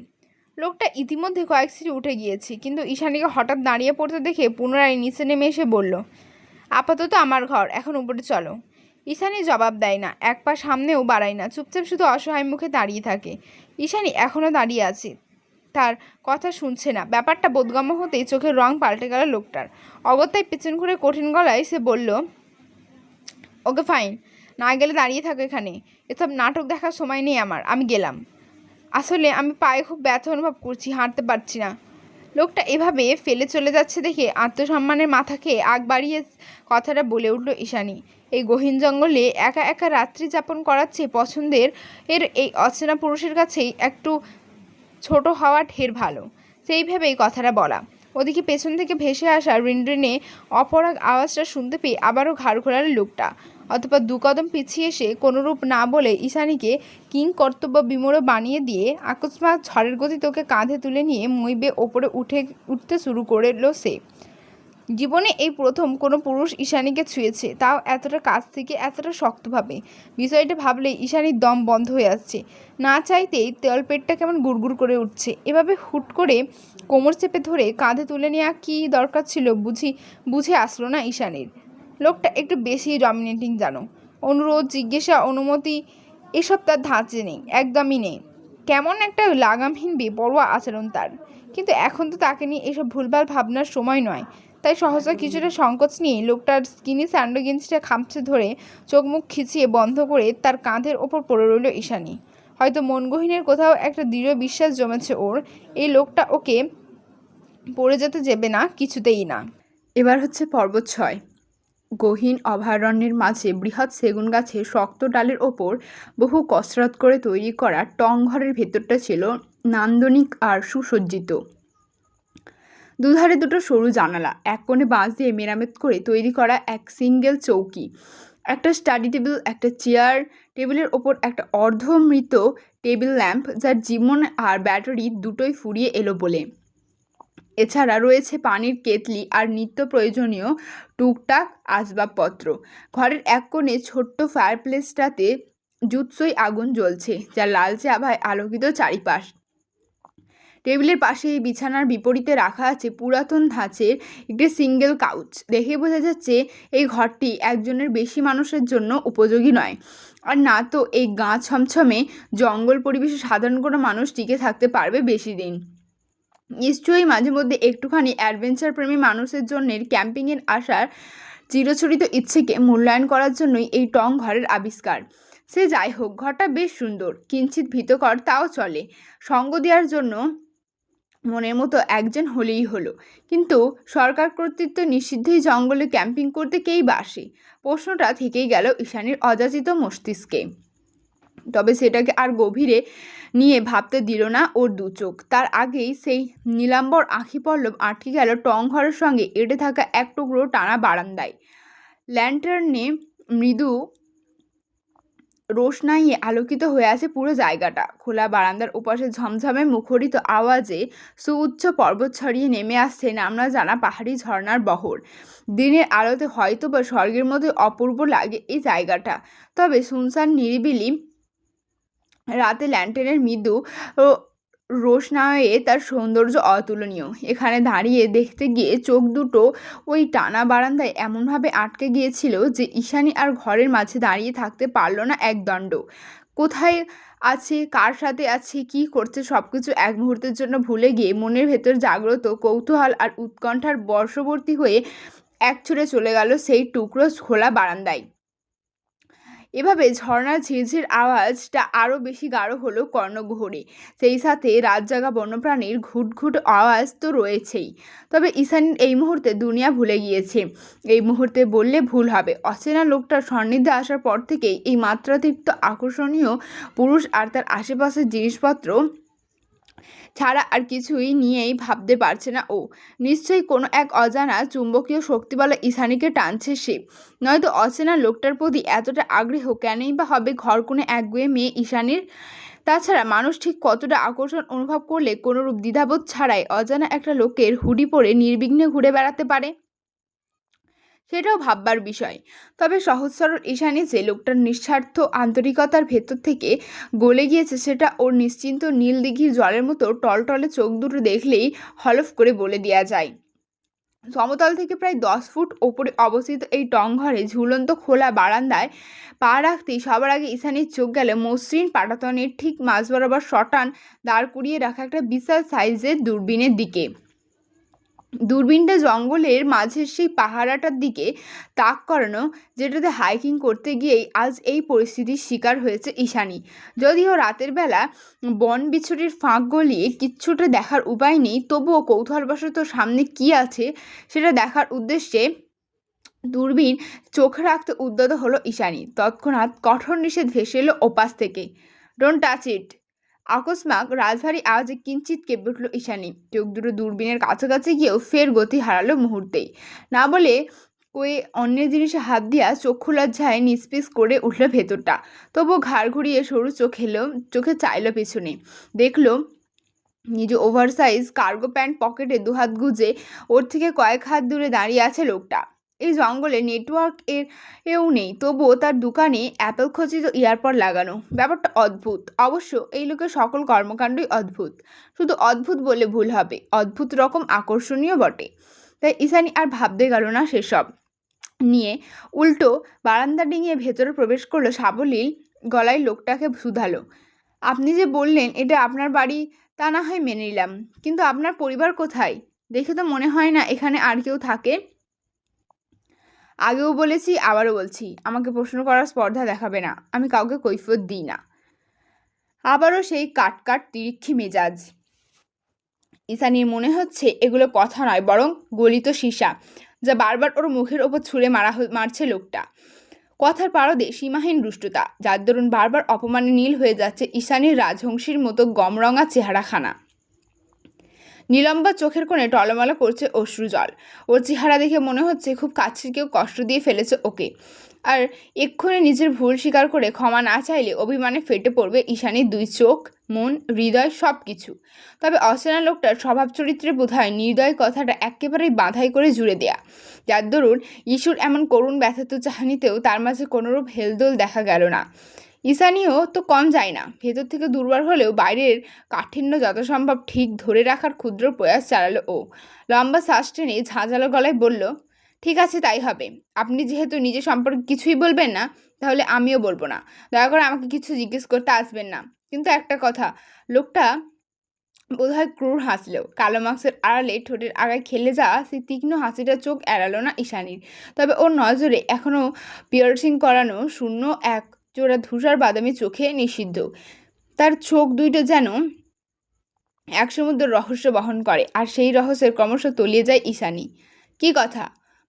লোকটা ইতিমধ্যে কয়েক সিঁড়ি উঠে গিয়েছে, কিন্তু ঈশানীকে হঠাৎ দাঁড়িয়ে পড়তে দেখে পুনরায় নিচে নেমে এসে বলল, আপাতত আমার ঘর, এখন উপরে চলো। ঈশানী জবাব দেয় না, এক পা সামনেও বাড়ায় না, চুপচাপ শুধু অসহায় মুখে দাঁড়িয়ে থাকে। ঈশানী এখনও দাঁড়িয়ে আছে, তার কথা শুনছে না। ব্যাপারটা বোধগম্য হতেই চোখের রং পাল্টে গেল লোকটার। অগত্যায় পেছন ঘুরে কঠিন গলায় সে বলল, ওকে ফাইন, না গেলে দাঁড়িয়ে থাকো এখানে। এসব নাটক দেখার সময় নেই আমার, আমি গেলাম। আসলে আমি পায়ে খুব ব্যথা অনুভব করছি, হাঁটতে পারছি না। লোকটা এভাবে ফেলে চলে যাচ্ছে দেখে আত্মসম্মানের মাথাকে আগ বাড়িয়ে কথাটা বলে উঠল ঈশানী। এই গহীন জঙ্গলে একা একা রাত্রি যাপন করাচ্ছে পছন্দের এই অচেনা পুরুষের কাছেই একটু ছোট হওয়া ঢের ভালো। সেই ভেবেই কথাটা বলা। ওদিকে পেছন থেকে ভেসে আসা রিনরিনে অপরাগ আওয়াজটা শুনতে পেয়ে আবারও ঘাড় ঘোরাল লোকটা। অতঃপর দু কদম পিছিয়ে এসে কোনোরূপ না বলে ঈশানীকে কিং কর্তব্য বিমূঢ় বানিয়ে দিয়ে আকস্মাৎ ঝড়ের গতিতে ওকে কাঁধে তুলে নিয়ে মই বেয়ে ওপরে উঠতে শুরু করলো সে। জীবনে এই প্রথম কোনো পুরুষ ঈশানীকে ছুঁয়েছে, তাও এতটা কাছ থেকে, এতটা শক্তভাবে। বিষয়টা ভাবলেই ঈশানীর দম বন্ধ হয়ে আসছে। না চাইতেই তলপেটটা কেমন গুড়গুড় করে উঠছে। এভাবে হুট করে কোমর চেপে ধরে কাঁধে তুলে নেওয়া কী দরকার ছিল বুঝে আসলো না ঈশানীর। লোকটা একটু বেশি ডমিনেটিং জানো। অনুরোধ, জিজ্ঞাসা, অনুমতি এসব তার ধাঁচে নেই, একদমই নেই। কেমন একটা লাগামহীন বেপরোয়া আচরণ তার। কিন্তু এখন তো তাকে নিয়ে এসব ভুলভাল ভাবনার সময় নয়। তাই সহসা কিছুটা সংকোচ নিয়ে লোকটার স্কিনি স্যান্ডো গেঞ্জিটা খামচে ধরে চোখ মুখ খিচিয়ে বন্ধ করে তার কাঁধের ওপর পড়ে রইল ঈশানী। হয়তো মন গহীনের কোথাও একটা দৃঢ় বিশ্বাস জমেছে ওর, এই লোকটা ওকে পড়ে যেতে দেবে না, কিছুতেই না। এবার হচ্ছে পর্ব 6। গহীন অভয়ারণ্যের মাঝে বৃহৎ সেগুন গাছের শক্ত ডালের ওপর বহু কসরত করে তৈরি করা টং ঘরের ভেতরটা ছিল নান্দনিক আর সুসজ্জিত। দুধারে দুটো সরু জানালা, এক কোণে বাঁশ দিয়ে মেরামত করে তৈরি করা এক সিঙ্গেল চৌকি, একটা স্টাডি টেবিল, একটা চেয়ার, টেবিলের ওপর একটা অর্ধমৃত টেবিল ল্যাম্প, যার জীবন আর ব্যাটারি দুটোই ফুরিয়ে এলো বলে। এছাড়া রয়েছে পানির কেতলি আর নিত্য প্রয়োজনীয় টুকটাক আসবাবপত্র। ঘরের এক কোণে ছোট্ট ফায়ারপ্লেসটাতে জুৎসই আগুন জ্বলছে, যা লালচে আভায় আলোকিত চারিপাশ। টেবিলের পাশে এই বিছানার বিপরীতে রাখা আছে পুরাতন ধাঁচের একটি সিঙ্গেল কাউচ। দেখে বোঝা যাচ্ছে এই ঘরটি একজনের বেশি মানুষের জন্য উপযোগী নয়। আর না তো এই গা ছমছমে জঙ্গল পরিবেশে সাধারণ কোনো মানুষ টিকে থাকতে পারবে বেশি দিন। নিশ্চয়ই মাঝে মধ্যে একটুখানি অ্যাডভেঞ্চার প্রেমী মানুষের জন্য ক্যাম্পিংয়ের আসার চিরচরিত ইচ্ছেকে মূল্যায়ন করার জন্যই এই টং ঘরের আবিষ্কার। সে যাই হোক, ঘরটা বেশ সুন্দর, কিঞ্চিত ভীতকর, তাও চলে। সঙ্গ দেওয়ার জন্য মনের মতো একজন হলেই হলো। কিন্তু সরকার কর্তৃত্ব নিষিদ্ধই জঙ্গলে ক্যাম্পিং করতে কেই বাসে? প্রশ্নটা থেকেই গেল ঈশানীর অযাচিত মস্তিষ্কে। তবে সেটাকে আর গভীরে নিয়ে ভাবতে দিল না ওর দু চোখ। তার আগেই সেই নীলাম্বর আঁখি পল্লব আটকে গেল টং ঘরের সঙ্গে এঁটে থাকা এক টুকরো টানা বারান্দায়। ল্যান্টার্নে মৃদু রোশনাইয়ে আলোকিত হয়ে আছে পুরো জায়গাটা। খোলা বারান্দার ওপাশে ঝমঝমে মুখরিত আওয়াজে সুউচ্চ পর্বত ছড়িয়ে নেমে আসছে নামনা জানা পাহাড়ি ঝর্ণার বহর। দিনের আলোতে হয়তো বা স্বর্গের মধ্যে অপূর্ব লাগে এই জায়গাটা। তবে শুনশান নিরিবিলি রাতে ল্যান্টার্নের মৃদু রোশনায়ে তার সৌন্দর্য অতুলনীয়। এখানে দাঁড়িয়ে দেখতে গিয়ে চোখ দুটো ওই টানা বারান্দায় এমনভাবে আটকে গিয়েছিল যে ঈশানী আর ঘরের মাঝে দাঁড়িয়ে থাকতে পারল না একদণ্ড। কোথায় আছে, কার সাথে আছে, কি করছে, সব কিছু এক মুহূর্তের জন্য ভুলে গিয়ে মনের ভেতর জাগ্রত কৌতূহল আর উৎকণ্ঠার বর্ষবর্তী হয়ে এক ছুড়ে চলে গেল সেই টুকরো খোলা বারান্দায়। এভাবে ঝর্ণার ঝিরঝির আওয়াজটা আরও বেশি গাঢ় হলো কর্ণগহ্বরে। সেই সাথে রাতজাগা বন্যপ্রাণীর ঘুটঘুট আওয়াজ তো রয়েছেই। তবে ঈশানীর এই মুহূর্তে দুনিয়া ভুলে গিয়েছে। এই মুহূর্তে বললে ভুল হবে। অচেনা লোকটার সান্নিধ্যে আসার পর থেকেই এই মাত্রাতিরিক্ত আকর্ষণীয় পুরুষ আর তার আশেপাশের জিনিসপত্র ছাড়া আর কিছুই নিয়েই ভাবতে পারছে না ও। নিশ্চয়ই কোনো এক অজানা চুম্বকীয় শক্তিবলে ঈশানীকে টানছে সে। নয়তো অচেনা লোকটার প্রতি এতটা আগ্রহ কেনই বা হবে ঘরকুনে একগুঁয়ে মেয়ে ঈশানীর। তাছাড়া মানুষ ঠিক কতটা আকর্ষণ অনুভব করলে কোনোরূপ দ্বিধাবোধ ছাড়াই অজানা একটা লোকের হুডি পরে নির্বিঘ্নে ঘুরে বেড়াতে পারে, সেটাও ভাববার বিষয়। তবে সহজ সরল ঈশানী যে লোকটার নিঃস্বার্থ আন্তরিকতার ভেতর থেকে গলে গিয়েছে সেটা ওর নিশ্চিন্ত নীল দিঘির জলের মতো টলটলে চোখ দুটো দেখলেই হলফ করে বলে দেওয়া যায়। সমতল থেকে প্রায় 10 ফুট ওপরে অবস্থিত এই টংঘরে ঝুলন্ত খোলা বারান্দায় পা রাখতেই সবার আগে ঈশানীর চোখ গেল মসৃণ পাটাতনের ঠিক মাঝ বরাবর শটান দাঁড় করিয়ে রাখা একটা বিশাল সাইজের দূরবীনের দিকে। দূরবীনটা জঙ্গলের মাঝের সেই পাহাড়াটার দিকে তাক করানো, যেটাতে হাইকিং করতে গিয়েই আজ এই পরিস্থিতির শিকার হয়েছে ঈশানী। যদিও রাতের বেলা বন বিছুরির ফাঁক গলিয়ে কিচ্ছুটা দেখার উপায় নেই, তবুও কৌতূহলবশত সামনে কি আছে সেটা দেখার উদ্দেশ্যে দূরবীন চোখে রাখতে উদ্যত হলো ঈশানী। তৎক্ষণাৎ কঠোর নিষেধ ভেসে এলো ওপাশ থেকে, ডোন্ট টাচ ইট। আকস্মাক রাজভারী আওয়াজে কিঞ্চিত কেঁপে উঠল ঈশানী। চোখ দুটো দূরবীনের কাছাকাছি গিয়েও ফের গতি হারালো মুহূর্তেই। না বলে কয়ে অন্যের জিনিসে হাত দিয়া চক্ষু লজ্জায় নিস্পিস করে উঠল ভেতরটা। তবুও ঘাড় ঘুরিয়ে সরু চোখে চাইল পেছনে। দেখল নিজ ওভারসাইজ কার্গো প্যান্ট পকেটে দুহাত গুজে ওর থেকে কয়েক হাত দূরে দাঁড়িয়ে আছে লোকটা। এই জঙ্গলে নেটওয়ার্ক এও নেই, তবুও তার দোকানে অ্যাপেল খচিত ইয়ারপড লাগানো। ব্যাপারটা অদ্ভুত। অবশ্য এই লোকের সকল কর্মকাণ্ডই অদ্ভুত। শুধু অদ্ভুত বলে ভুল হবে, অদ্ভুত রকম আকর্ষণীয় বটে। তাই ঈশানী আর ভাবতে গেল না সেসব নিয়ে। উল্টো বারান্দা ডিঙিয়ে ভেতরে প্রবেশ করলো সাবলীল গলায় লোকটাকে শুধালো, আপনি যে বললেন এটা আপনার বাড়ি, তা না হয় মেনে নিলাম, কিন্তু আপনার পরিবার কোথায়? দেখে তো মনে হয় না এখানে আর কেউ থাকে। আগেও বলেছি, আবারও বলছি, আমাকে প্রশ্ন করার স্পর্ধা দেখাবে না। আমি কাউকে কৈফিয়ত দিই না। আবারও সেই কাটকাট তিরিক্ষি মেজাজ। ঈশানীর মনে হচ্ছে এগুলো কথা নয়, বরং গলিত সীসা, যা বারবার ওর মুখের ওপর ছুঁড়ে মারছে লোকটা। কথার পারদে সীমাহীন দুষ্টতা, যার দরুন বারবার অপমানে নীল হয়ে যাচ্ছে ঈশানীর রাজহংসীর মতো গমরঙা চেহারাখানা। নিলম্বা চোখের কোণে টলমল করছে অশ্রুজল। ওর চেহারা দেখে মনে হচ্ছে খুব কাছের কেউ কষ্ট দিয়ে ফেলেছে ওকে, আর এক্ষুনি নিজের ভুল স্বীকার করে ক্ষমা না চাইলে অভিমানে ফেটে পড়বে ঈশানীর দুই চোখ, মন, হৃদয় সব কিছু। তবে অচেনা লোকটার স্বভাব চরিত্রে বোধহয় নির্দয় কথাটা একেবারেই বাঁধাই করে জুড়ে দেয়া, যার দরুন ইস্যুর এমন করুণ ব্যথাত চাহানিতেও তার মাঝে কোনোরূপ হেলদোল দেখা গেল না। ঈশানীও তো কম যায় না। ভেতর থেকে দুর্বল হলেও বাইরের কাঠিন্য যথাসম্ভব ঠিক ধরে রাখার ক্ষুদ্র প্রয়াস চালালো ও। লম্বা শ্বাস টেনে ঝাঁঝালো গলায় বলল, ঠিক আছে, তাই হবে। আপনি যেহেতু নিজের সম্পর্কে কিছুই বলবেন না, তাহলে আমিও বলবো না। দয়া করে আমাকে কিছু জিজ্ঞেস করতে আসবেন না। কিন্তু একটা কথা। লোকটা বোধহয় ক্রূর হাসলেও কালো মাস্কের আড়ালে ঠোঁটের আগায় খেলে যাওয়া সেই তীক্ষ্ণ হাসিটা চোখ এড়ালো না ঈশানীর। তবে ওর নজরে এখনও পিয়ার্সিং করানো শূন্য এক জোড়া ধূসর বাদামি চোখে নিষিদ্ধ। তার চোখ দুইটো যেন এক সমুদ্র রহস্য বহন করে, আর সেই রহস্যের ক্রমশ তলিয়ে যায় ঈশানী। কি কথা?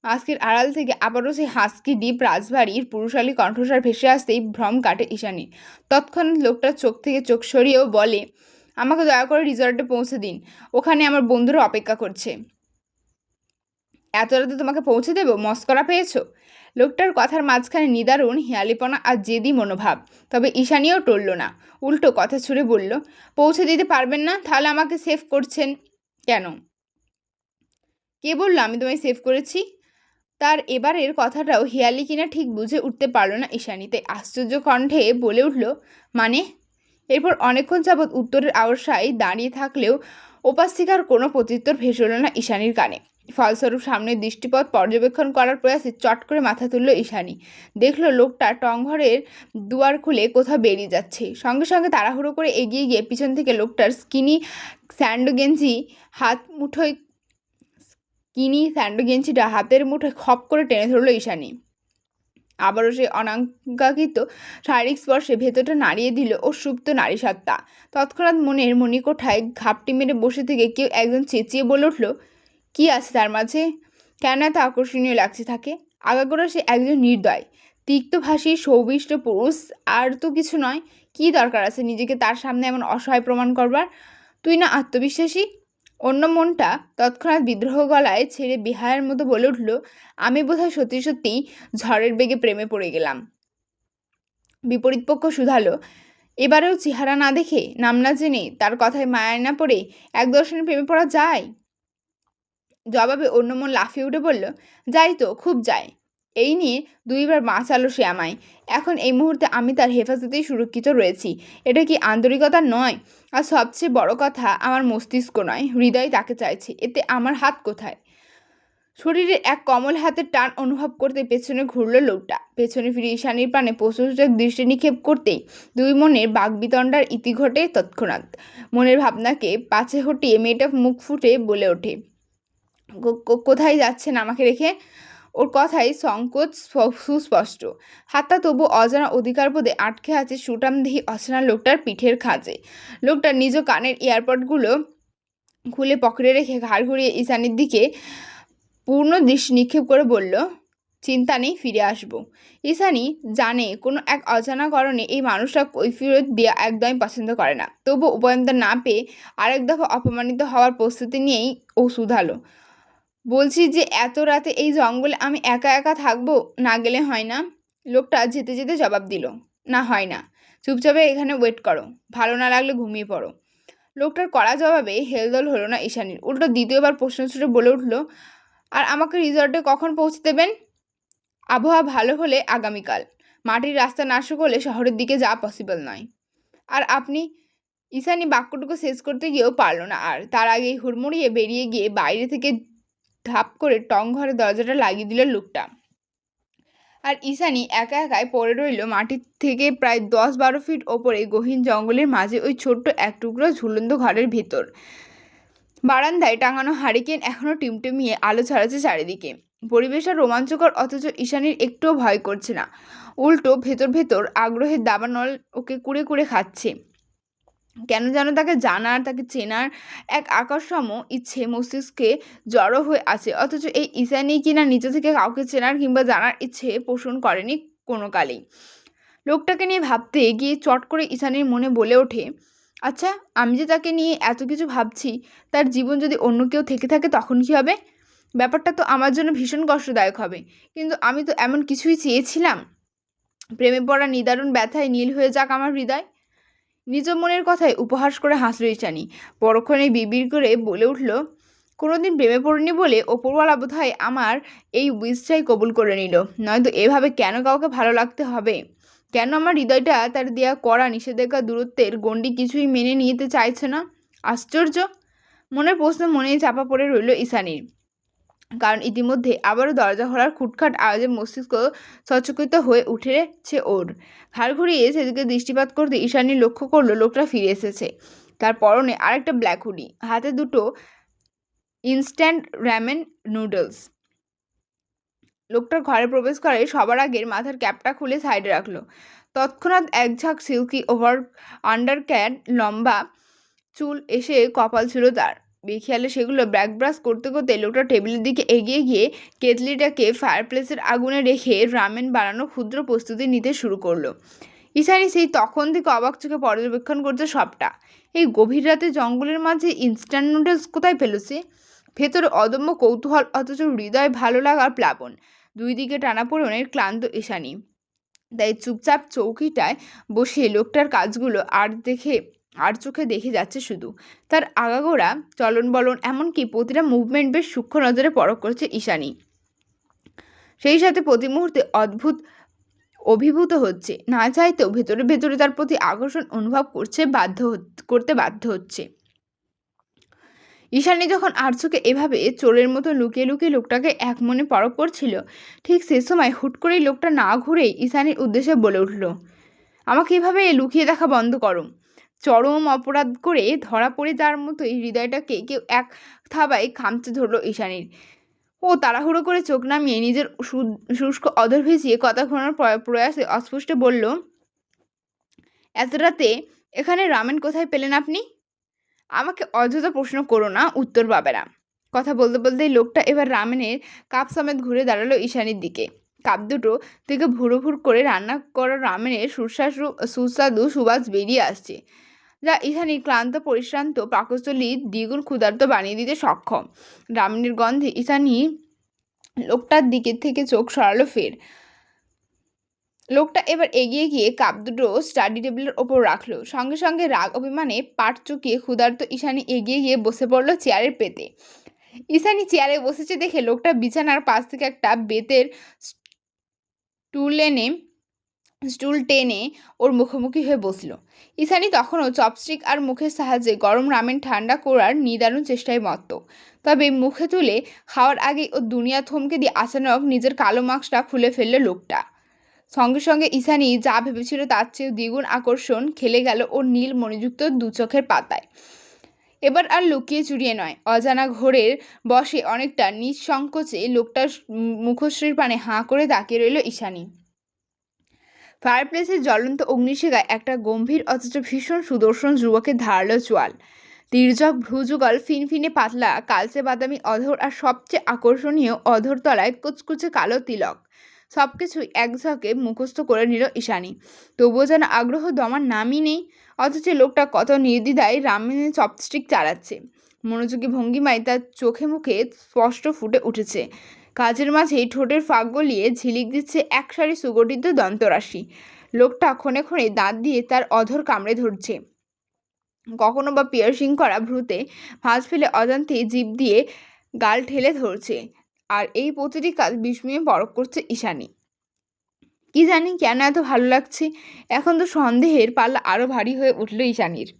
মাস্কের আড়াল থেকে আবারও সেই হাস্কি ডিপ রাজবাড়ির পুরুষালী কণ্ঠস্বর ভেসে আসতেই ভ্রম কাটে ঈশানী। তৎক্ষণাৎ লোকটার চোখ থেকে চোখ সরিয়েও বলে, আমাকে দয়া করে রিসর্টে পৌঁছে দিন, ওখানে আমার বন্ধুরা অপেক্ষা করছে। এত রাতে তোমাকে পৌঁছে দেবো? মস্করা পেয়েছো? লোকটার কথার মাঝখানে নিদারুণ হিয়ালিপনা আর জেদি মনোভাব। তবে ঈশানীও টলল না, উল্টো কথা ছুড়ে বলল, পৌঁছে দিতে পারবেন না? তাহলে আমাকে সেভ করছেন কেন? কে বললো আমি তোমায় সেভ করেছি? তার এবারের কথাটাও হিয়ালি কিনা ঠিক বুঝে উঠতে পারল না ঈশানী, তাই আশ্চর্য কণ্ঠে বলে উঠল, মানে? এরপর অনেকক্ষণ যাবৎ উত্তরের আশায় দাঁড়িয়ে থাকলেও ওপাশ থেকে আর কোনো প্রত্যুত্তর ভেসে এলো না ঈশানীর কানে। ফলস্বরূপ সামনের দৃষ্টিপথ পর্যবেক্ষণ করার প্রয়াসে চট করে মাথা তুলল ঈশানী। দেখল লোকটা টংঘরের দুয়ার খুলে কোথাও বেরিয়ে যাচ্ছে। সঙ্গে সঙ্গে তাড়াহুড়ো করে এগিয়ে গিয়ে পিছন থেকে লোকটার স্কিনি স্যান্ডো গেঞ্জিটা হাতের মুঠোয় খপ করে টেনে ধরল ঈশানী। আবারও সেই অনাকাঙ্ক্ষিত শারীরিক স্পর্শে ভেতরটা নাড়িয়ে দিল ও সুপ্ত নারী সত্তা। তৎক্ষণাৎ মনের মণিকোঠায় ঘাপটি মেরে বসে থেকে কেউ একজন চেঁচিয়ে বলে উঠল, কি আছে তার মাঝে? কেন এত আকর্ষণীয় লাগছে তাকে? আগাগোড়া সে একজন নির্দয় তিক্তভাষী সৌবিষ্ট পুরুষ, আর তো কিছু নয়। কি দরকার আছে নিজেকে তার সামনে এমন অসহায় প্রমাণ করবার? তুই না আত্মবিশ্বাসী? অন্য মনটা তৎক্ষণাৎ বিদ্রোহ গলায় ছেড়ে বিহারের মতো বলে উঠল, আমি বোধহয় সত্যি সত্যিই ঝড়ের বেগে প্রেমে পড়ে গেলাম। বিপরীত পক্ষ শুধালো, এবারেও চেহারা না দেখে, নাম না জেনে, তার কথায় মায়ায় না পড়ে এক দর্শনে প্রেমে পড়া যায়? জবাবে অন্য মন লাফিয়ে উঠে বলল, যাই তো, খুব যায়। এই নিয়ে দুইবার বাঁচালো সে আমায়। এখন এই মুহূর্তে আমি তার হেফাজতেই সুরক্ষিত রয়েছি। এটা কি আন্তরিকতা নয়? আর সবচেয়ে বড় কথা, আমার মস্তিষ্ক নয়, হৃদয় তাকে চাইছে। এতে আমার হাত কোথায়? শরীরে এক কমল হাতের টান অনুভব করতে পেছনে ঘুরল লোকটা। পেছনে ফিরে ঈশানীর পানে প্রশ্নসূচক দৃষ্টি নিক্ষেপ করতেই দুই মনের বাগবিতণ্ডার ইতি ঘটে তৎক্ষণাৎ। মনের ভাবনাকে পাছে হটিয়ে মেয়েটা মুখ ফুটে বলে ওঠে, কোথায় যাচ্ছেন আমাকে রেখে? ওর কথাই সংকোচ সুস্পষ্ট। হাতটা তবু অজানা অধিকারবোধে আটকে আছে সুটামদেহী অচেনা লোকটার পিঠের খাঁজে। লোকটার নিজ কানের এয়ারপডগুলো খুলে পকেটে রেখে ঘাড় ঘুরিয়ে ঈশানীর দিকে পূর্ণ দৃষ্টি নিক্ষেপ করে বলল, চিন্তা নেই, ফিরে আসবো। ঈশানী জানে কোনো এক অজানা কারণে এই মানুষটা কৈফিয়ত দেওয়া একদমই পছন্দ করে না। তবু উপায়ন্তর না পেয়ে আরেক দফা অপমানিত হওয়ার প্রস্তুতি নিয়েই ও শুধালো, বলছি যে এত রাতে এই জঙ্গলে আমি একা একা থাকবো, না গেলে হয় না? লোকটা যেতে যেতে জবাব দিল, না হয় না, চুপচাপে এখানে ওয়েট করো, ভালো না লাগলে ঘুমিয়ে পড়ো। লোকটার কড়া জবাবে হেলদোল হলো না ঈশানীর। উল্টো দ্বিতীয়বার প্রশ্ন ছুটে বলে উঠল, আর আমাকে রিসর্টে কখন পৌঁছে দেবেন? আবহাওয়া ভালো হলে আগামীকাল। মাটির রাস্তা না শুকোলে শহরের দিকে যাওয়া পসিবল নয়। আর আপনি? ঈশানী বাক্যটুকু শেষ করতে গিয়েও পারল না আর। তার আগেই হুড়মুড়িয়ে বেরিয়ে গিয়ে বাইরে থেকে ধাপ করে টং ঘরের দরজাটা লাগিয়ে দিল লোকটা। আর ঈশানী একা একাই পড়ে রইল মাটির থেকে প্রায় 10-12 ফিট ওপরে গহীন জঙ্গলের মাঝে ওই ছোট্ট এক টুকরো ঝুলন্ত ঘরের ভেতর। বারান্দায় টাঙানো হারিকেন এখনও টিমটিমিয়ে আলো ছড়াচ্ছে চারিদিকে। পরিবেশটা রোমাঞ্চকর, অথচ ঈশানীর একটুও ভয় করছে না। উল্টো ভেতর ভেতর আগ্রহের দাবানল ওকে কুড়ে কুড়ে খাচ্ছে। কেন যেন তাকে জানার, তাকে চেনার এক আকাশসম ইচ্ছে মস্তিষ্কে জড়ো হয়ে আছে। অথচ এই ঈশানী কিনা নিচে থেকে কাউকে চেনার কিংবা জানার ইচ্ছে পোষণ করেনি কোনো কালেই। লোকটাকে নিয়ে ভাবতে গিয়ে চট করে ঈশানীর মনে বলে ওঠে, আচ্ছা, আমি যে তাকে নিয়ে এত কিছু ভাবছি, তার জীবন যদি অন্য কেউ থেকে থাকে তখন কী হবে? ব্যাপারটা তো আমার জন্য ভীষণ কষ্টদায়ক হবে। কিন্তু আমি তো এমন কিছুই চেয়েছিলাম। প্রেমে পড়া নিদারুণ ব্যথায় নীল হয়ে যাক আমার হৃদয়। নিজ মনের কথায় উপহাস করে হাসল ঈশানী। পরক্ষণে বিড়বিড় করে বলে উঠল, কোনোদিন প্রেমে পড়িনি বলে ওপরওয়ালা বোধহয় আমার এই উইশটাই কবুল করে নিল। নয়তো এভাবে কেন কাউকে ভালো লাগতে হবে? কেন আমার হৃদয়টা তার দেয়া কড়া নিষেধাজ্ঞা দূরত্বের গণ্ডি কিছুই মেনে নিতে চাইছে না? আশ্চর্য! মনের প্রশ্ন মনেই চাপা পড়ে রইল ঈশানীর। কারণ ইতিমধ্যে আবারও দরজা খোলার খুটখাট আওয়াজে মস্তিষ্ক সচকিত হয়ে উঠেছে ওর। ঘাড় ঘুরিয়ে সেদিকে দৃষ্টিপাত করতে ঈশানী লক্ষ্য করলো লোকটা ফিরে এসেছে। তার পরনে আরেকটা ব্ল্যাক হুডি, হাতে দুটো ইনস্ট্যান্ট র্যামেন নুডলস। লোকটার ঘরে প্রবেশ করে সবার আগের মাথার ক্যাপটা খুলে সাইডে রাখলো। তৎক্ষণাৎ এক ঝাঁক সিল্কি ওভার আন্ডারক্যাট লম্বা চুল এসে কপাল ছিল তার। বেখেয়ালে সেগুলো ব্যাক ব্রাশ করতে করতে লোকটা টেবিলের দিকে এগিয়ে গিয়ে কেতলিটাকে ফায়ারপ্লেসের আগুনে রেখে রামেন বানানো ক্ষুদ্র প্রস্তুতি নিতে শুরু করলো। ঈশানী সেই তখন থেকে অবাক চোখে পর্যবেক্ষণ করছে সবটা। এই গভীর রাতে জঙ্গলের মাঝে ইনস্ট্যান্ট নুডলস কোথায় পেল সে? ভেতরে অদম্য কৌতূহল, অথচ হৃদয় ভালো লাগার প্লাবন। দুই দিকে টানাপোড়েনের ক্লান্ত ঈশানী তাই চুপচাপ চৌকিটায় বসে লোকটার কাজগুলো আর চোখে দেখে যাচ্ছে শুধু। তার আগাগোড়া চলন বলন, এমনকি প্রতিটা মুভমেন্ট বেশ সূক্ষ্ম নজরে পরখ করছে ঈশানী। সেই সাথে প্রতি মুহূর্তে অভিভূত হচ্ছে, না চাইতেও ভেতরে ভেতরে তার প্রতি আকর্ষণ অনুভব করতে বাধ্য হচ্ছে। ঈশানী যখন আর চোখে এভাবে চোরের মতো লুকিয়ে লুকিয়ে লোকটাকে এক মনে পরখ করছিল, ঠিক সে সময় হুট করেই লোকটা না ঘুরেই ঈশানীর উদ্দেশ্যে বলে উঠল, আমাকে এভাবে লুকিয়ে দেখা বন্ধ করো। চরম অপরাধ করে ধরা পড়ে যাওয়ার মতোই হৃদয়টাকে কেউ এক থাবায় খামচে ধরল ঈশানীর। ও ও তাড়াহুড়ো করে চোখ নামিয়ে নিজের শুষ্ক অধর ভেজিয়ে কথা ঘোরানোর প্রয়াসে অস্পষ্ট বলল, এত রাতে এখানে রামেন কোথায় পেলেন আপনি? আমাকে অযথা প্রশ্ন করো না, উত্তর পাবে না। কথা বলতে বলতেই লোকটা এবার রামেনের কাপ সমেত ঘুরে দাঁড়ালো ঈশানীর দিকে। কাপ দুটো থেকে ভুরো ভুর করে রান্না করা রামেনের সুস্বাদু সুবাস বেরিয়ে আসছে, যা ঈশানীর ক্লান্ত পরিশ্রান্ত পাকস্থলী দ্বিগুণ ক্ষুধার্ত বানিয়ে দিতে সক্ষম। রামেনের গন্ধে ঈশানী লোকটার দিকে থেকে চোখ সরালো ফের। লোকটা এবার এগিয়ে গিয়ে কাপ দুটো স্টাডি টেবিলের ওপর রাখলো। সঙ্গে সঙ্গে রাগ অভিমানে পাট চুকিয়ে ক্ষুধার্ত ঈশানী এগিয়ে গিয়ে বসে পড়লো চেয়ারের পেতে। ঈশানী চেয়ারে বসেছে দেখে লোকটা বিছানার পাশ থেকে একটা বেতের স্টুল টেনে ওর মুখোমুখি হয়ে বসল। ঈশানী তখনও চপস্টিক আর মুখের সাহায্যে গরম রামেন ঠান্ডা করার নিদারুণ চেষ্টায় মত্ত। তবে মুখে তুলে খাওয়ার আগেই ও দুনিয়া থমকে দিয়ে আচানক নিজের কালো মাস্কটা খুলে ফেললো লোকটা। সঙ্গে সঙ্গে ঈশানী যা ভেবেছিল তার চেয়েও দ্বিগুণ আকর্ষণ খেলে গেল ওর নীল মণিযুক্ত দু চোখের পাতায়। এবার আর লুকিয়ে চুরিয়ে নয়, অজানা ঘোরের বসে অনেকটা নিঃসংকোচে লোকটার মুখশ্রীর পানে হাঁ করে তাকিয়ে রইল ঈশানী। ফায়ারপ্লেসের জ্বলন্ত অগ্নিশিখায় একটা গম্ভীর অথচ ভীষণ সুদর্শন যুবকের ধারালো চোয়াল, তির্যক ভ্রুযুগল, ফিনফিনে পাতলা কালচে বাদামি অধর আর সবচেয়ে আকর্ষণীয় অধর তলায় কুচকুচে কালো তিলক, সবকিছুই একঝকে মুখস্থ করে নিল ঈশানী। তবুও যেন আগ্রহ দমার নামই নেই। অথচ লোকটা কত নির্দ্বিধায় রামেনের চপস্টিক চালাচ্ছে। মনোযোগী ভঙ্গিমায় তার চোখে মুখে স্পষ্ট ফুটে উঠেছে। কাজের মাঝেই ঠোঁটের ফাঁক গলিয়ে ঝিলিক দিচ্ছে এক সারি সুগঠিত দন্তরাশি। লোকটা ক্ষণে ক্ষণে দাঁত দিয়ে তার অধর কামড়ে ধরছে, কখনো বা পিয়ার্সিং করা ভ্রুতে ভাঁজ ফেলে অজান্তেই জিভ দিয়ে গাল ঠেলে ধরছে। আর এই প্রতিটি কাজ বিস্ময়ে পরখ করছে ঈশানী। কি জানি কেন এত ভালো লাগছে। এখন তো সন্দেহের পাল্লা আরও ভারী হয়ে উঠল ঈশানীর।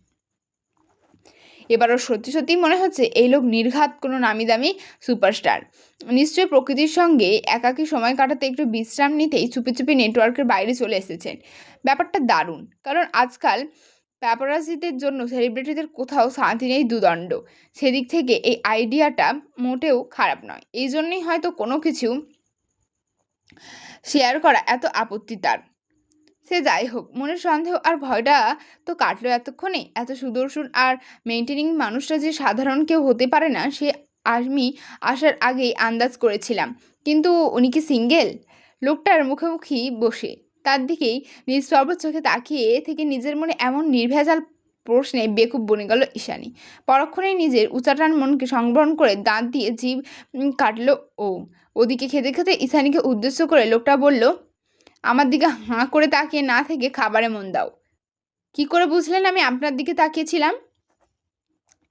এবারও সত্যি সত্যিই মনে হচ্ছে এই লোক নির্ঘাত কোনো নামি দামি সুপারস্টার। নিশ্চয়ই প্রকৃতির সঙ্গে একাকী সময় কাটাতে একটু বিশ্রাম নিতেই চুপি চুপি নেটওয়ার্কের বাইরে চলে এসেছেন। ব্যাপারটা দারুণ, কারণ আজকাল প্যাপারাজিদের জন্য সেলিব্রিটিদের কোথাও শান্তি নেই দুদণ্ড। সেদিক থেকে এই আইডিয়াটা মোটেও খারাপ নয়। এই জন্যই হয়তো কোনো কিছু শেয়ার করা এত আপত্তি তার। সে যাই হোক, মনের সন্দেহ আর ভয়টা তো কাটলো এতক্ষণে। এত সুদর্শন আর মেনটেনিং মানুষটা যে সাধারণ কেউ হতে পারে না সে আমি আসার আগেই আন্দাজ করেছিলাম। কিন্তু উনি কি সিঙ্গেল? লোকটার মুখোমুখি বসে তার দিকেই নিস্তব্ধ চোখে তাকিয়ে থেকে নিজের মনে এমন নির্ভেজাল প্রশ্নে বেকুব বনে গেল ঈশানী। পরক্ষণেই নিজের উচাটান মনকে সংবরণ করে দাঁত দিয়ে জিভ কাটল ও। ওদিকে খেতে খেতে ঈশানীকে উদ্দেশ্য করে লোকটা বলল, আমার দিকে হাঁ করে তাকিয়ে না থেকে খাবারে মন দাও। কি করে বুঝলেন আমি আপনার দিকে তাকিয়েছিলাম?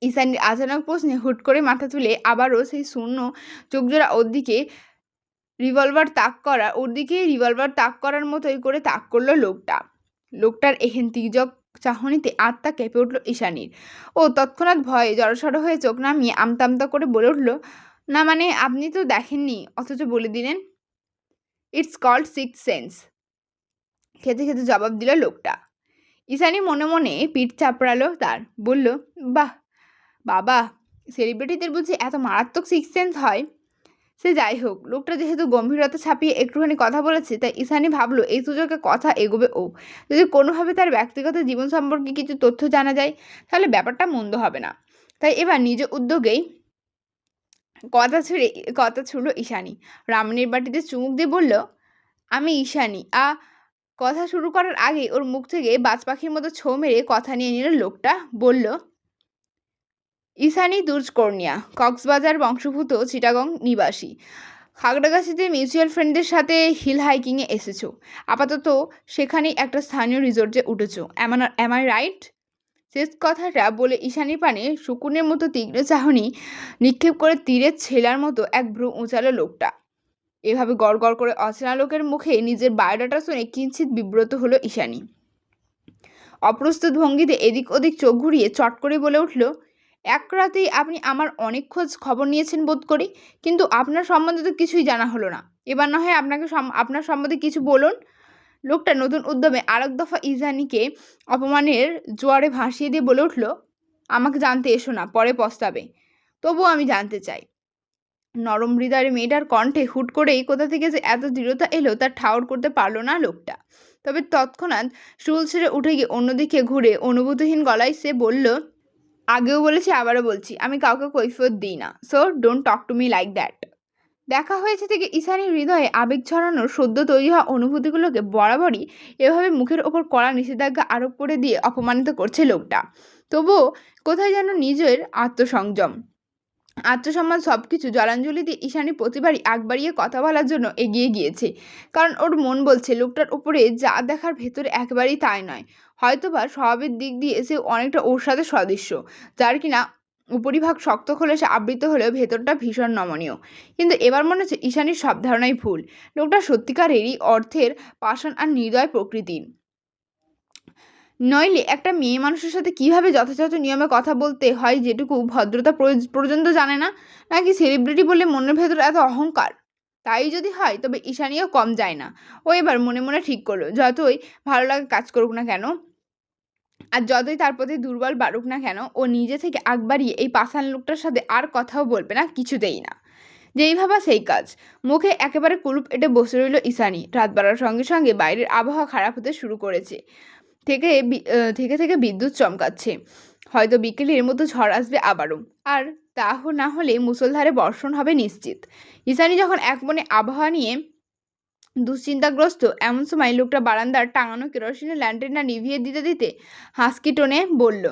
ঈশানীর আচানক প্রশ্নে হুট করে মাথা তুলে আবারও সেই শূন্য চোখজোড়া ওর দিকে রিভলভার তাক করার মতোই করে তাক করলো লোকটা। লোকটার এহেন তির্যক চাহনিতে আত্মা কেঁপে উঠল ঈশানীর। ও তৎক্ষণাৎ ভয়ে জড়সড় হয়ে চোখ নামিয়ে আমতা করে বলে উঠল, না মানে আপনি তো দেখেননি অথচ বলে দিলেন। ইটস কল্ড সিক্স সেন্স, খেতে খেতে জবাব দিল লোকটা। ঈশানী মনে মনে পিঠ চাপড়ালো তার, বলল, বাহ বাবা, সেলিব্রিটিদের বুঝি এত মারাত্মক সিক্স সেন্স হয়। সে যাই হোক, লোকটা যেহেতু গম্ভীরতা ছাপিয়ে একটুখানি কথা বলেছে, তাই ঈশানী ভাবলো এই সুযোগে কথা এগোবে ও। যদি কোনোভাবে তার ব্যক্তিগত জীবন সম্পর্কে কিছু তথ্য জানা যায় তাহলে ব্যাপারটা মন্দ হবে না। তাই এবার নিজ উদ্যোগেই কথা ছুড়ল ঈশানী। রামনের বাটিতে চুমুক দিয়ে বলল, আমি ঈশানী। কথা শুরু করার আগেই ওর মুখ থেকে বাজ পাখির মতো ছো মেরে কথা নিয়ে নিল লোকটা। বলল, ঈশানী দুর্জকর্ণিয়া, কক্সবাজার বংশভূত, চিটাগং নিবাসী। খাগড়াগাছিতে মিউচুয়াল ফ্রেন্ডদের সাথে হিল হাইকিংয়ে এসেছো। আপাতত সেখানেই একটা স্থানীয় রিসোর্টে উঠেছো। Am I right? শেষ কথাটা বলে ঈশানীর পানে শকুনের মতো তীক্ষ্ণ চাহনি নিক্ষেপ করে তীরের ছেলার মতো এক ভ্রু উঁচালো লোকটা। এভাবে গড় করে অচেনা লোকের মুখে নিজের বায়োডাটা শুনে কিঞ্চিত বিব্রত হলো ঈশানী। অপ্রস্তুত ভঙ্গিতে এদিক ওদিক চোখ ঘুরিয়ে চট করে বলে উঠল, এক রাতেই আপনি আমার অনেক খোঁজ খবর নিয়েছেন বোধ করি, কিন্তু আপনার সম্বন্ধে তো কিছুই জানা হলো না। এবার না হয় আপনার সম্বন্ধে কিছু বলুন। লোকটা নতুন উদ্যমে আরেক দফা ঈশানীকে অপমানের জোয়ারে ভাসিয়ে দিয়ে বলে উঠল, আমাকে জানতে এসো না, পরে পস্তাবে। তবুও আমি জানতে চাই। নরম হৃদয়ের মেয়েটার কণ্ঠে হুট করেই কোথা থেকে যে এত দৃঢ়তা এলো তা ঠাউর করতে পারল না লোকটা। তবে তৎক্ষণাৎ স্টুল ছেড়ে উঠে গিয়ে অন্যদিকে ঘুরে অনুভূতিহীন গলায় সে বলল, আগেও বলেছি আবারও বলছি, আমি কাউকে কৈফিয়ত দিই না, so don't talk to me like that. দেখা হয়েছে থেকে ঈশানীর হৃদয়ে আবেগ ছড়ানোর সদ্য তৈরি হওয়া অনুভূতিগুলোকে বরাবরই এভাবে মুখের ওপর কড়া নিষেধাজ্ঞা আরোপ করে দিয়ে অপমানিত করছে লোকটা। তবুও কোথায় যেন নিজের আত্মসংযম, আত্মসম্মান সবকিছু জলাঞ্জলি দিয়ে ঈশানী প্রতিবারই আগ বাড়িয়ে কথা বলার জন্য এগিয়ে গিয়েছে। কারণ ওর মন বলছে লোকটার উপরে যা দেখার ভেতরে একেবারেই তাই নয়। হয়তোবা স্বভাবের দিক দিয়ে সে অনেকটা ওর সাথে সদৃশ্য, যার কিনা উপরিভাগ শক্ত খোলসে আবৃত হলেও ভেতরটা ভীষণ নমনীয়। কিন্তু এবার মনে হচ্ছে ঈশানীর সব ধারণাই ভুল। লোকটা সত্যিকারেরই অর্থের পাষাণ আর নির্দয় প্রকৃতির। নইলে একটা মেয়ে মানুষের সাথে কিভাবে যথাযথ নিয়মে কথা বলতে হয় যেটুকু ভদ্রতা পর্যন্ত জানে না? নাকি সেলিব্রিটি বলে মনের ভেতর এত অহংকার? তাই যদি হয় তবে ঈশানীও কম যায় না। ও এবার মনে মনে ঠিক করলো, যতই ভালো লাগে কাজ করুক না কেন আর যতই তার প্রতি দুর্বল বাড়ুক না কেন, ও নিজে থেকে আগ বাড়িয়ে এই পাষাণ লোকটার সাথে আর কথাও বলবে না, কিছুতেই না। যেই ভাবা সেই কাজ। মুখে একেবারে কুলুপ এঁটে বসে রইল ঈশানী। রাত বাড়ার সঙ্গে সঙ্গে বাইরের আবহাওয়া খারাপ হতে শুরু করেছে। থেকে থেকে বিদ্যুৎ চমকাচ্ছে। হয়তো বিকেলের মতো ঝড় আসবে আবারও। আর তা না হলে মুষলধারে বর্ষণ হবে নিশ্চিত। ঈশানী যখন এক মনে আবহাওয়া নিয়ে দুশ্চিন্তাগ্রস্ত, এমন সময় লোকটা বারান্দার টাঙানো কেরোসিনের ল্যান্টার্নটা নিভিয়ে দিতে দিতে হাসকি টোনে বলল,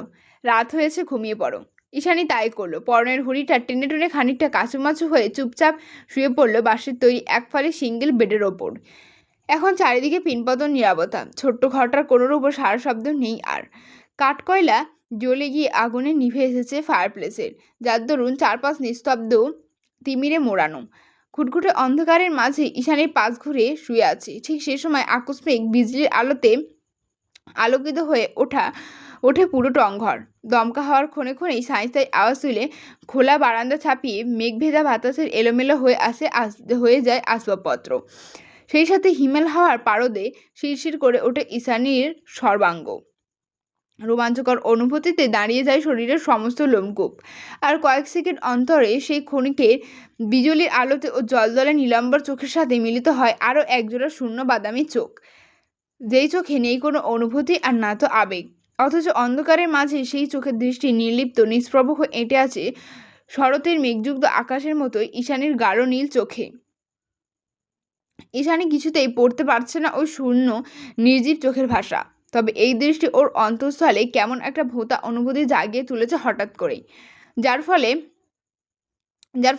রাত হয়েছে, ঘুমিয়ে পড়ো। ঈশানী তাই করলো। পরনের হুড়িটা টেনে টেনে খানিকটা কাচুমাচু হয়ে চুপচাপ শুয়ে পড়ল বাঁশের তৈরি এক ফালি সিঙ্গেল বেডের ওপর। এখন চারিদিকে পিনপতন নীরবতা। ছোট্ট ঘরটার কোনোর উপর সারা শব্দ নেই আর। কাঠকয়লা জ্বলে গিয়ে আগুনে নিভে এসেছে ফায়ারপ্লেসের, যার দরুন চারপাশ নিস্তব্ধ তিমিরে মোড়ানো। ঘুটঘুটে অন্ধকারের মাঝে ঈশানীর পাশ ঘুরে শুয়ে আছে। ঠিক সে সময় আকস্মিক বিজলির আলোতে আলোকিত হয়ে ওঠে পুরো টংঘর। দমকা হওয়ার ক্ষণে ক্ষণেই সাঁই আওয়াজ তুলে খোলা বারান্দা ছাপিয়ে মেঘভেজা বাতাসের এলোমেলো হয়ে যায় আসবাবপত্র। সেই সাথে হিমেল হাওয়ার পারদে শিরশির করে ওঠে ঈশানীর সর্বাঙ্গ। রোমাঞ্চকর অনুভূতিতে দাঁড়িয়ে যায় শরীরের সমস্ত লোমকূপ। আর কয়েক সেকেন্ড অন্তরে সেই ক্ষণিকের বিজলির আলোতে ও জলজলে নীলাম্বর চোখের সাথে মিলিত হয় আরও একজোড়া শূন্য বাদামি চোখ, যেই চোখে নেই কোনো অনুভূতি আর না তো আবেগ। অথচ অন্ধকারের মাঝে সেই চোখের দৃষ্টি নির্লিপ্ত নিষ্প্রভ হয়ে এঁটে আছে শরতের মেঘযুক্ত আকাশের মতোই ঈশানীর গাঢ় নীল চোখে। ঈশানী কিছুতেই পড়তে পারছে না ওই শূন্য নির্জীব চোখের ভাষা। তবে এই দৃষ্টি ওর অন্তঃস্থলে কেমন একটা ভোঁতা অনুভূতি জাগিয়ে তুলেছে হঠাৎ করেই, যার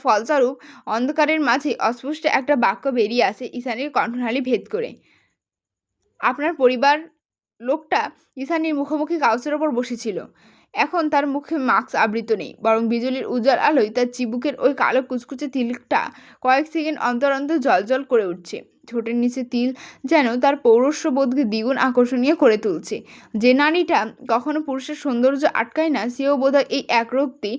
ফলস্বরূপ অন্ধকারের মাঝে অস্পষ্ট একটা বাক্য বেরিয়ে আসে ঈশানীর কণ্ঠনালী ভেদ করে। আপনার পরিবার। লোকটা ঈশানীর মুখোমুখি কাউচের ওপর বসেছিল। এখন তার মুখে মাস্ক আবৃত নেই, বরং বিজলির উজ্জ্বল আলোয় তার চিবুকের ওই কালো কুচকুচে তিলটা কয়েক সেকেন্ড অন্তর অন্তর জলজল করে উঠছে। ঠোঁটের নিচে তিল যেন তার পৌরস্যবোধকে দ্বিগুণ আকর্ষণীয় করে তুলছে। যে নারীটা কখনো পুরুষের সৌন্দর্য আটকায় না, সেও বোধহয় এই একরক্তি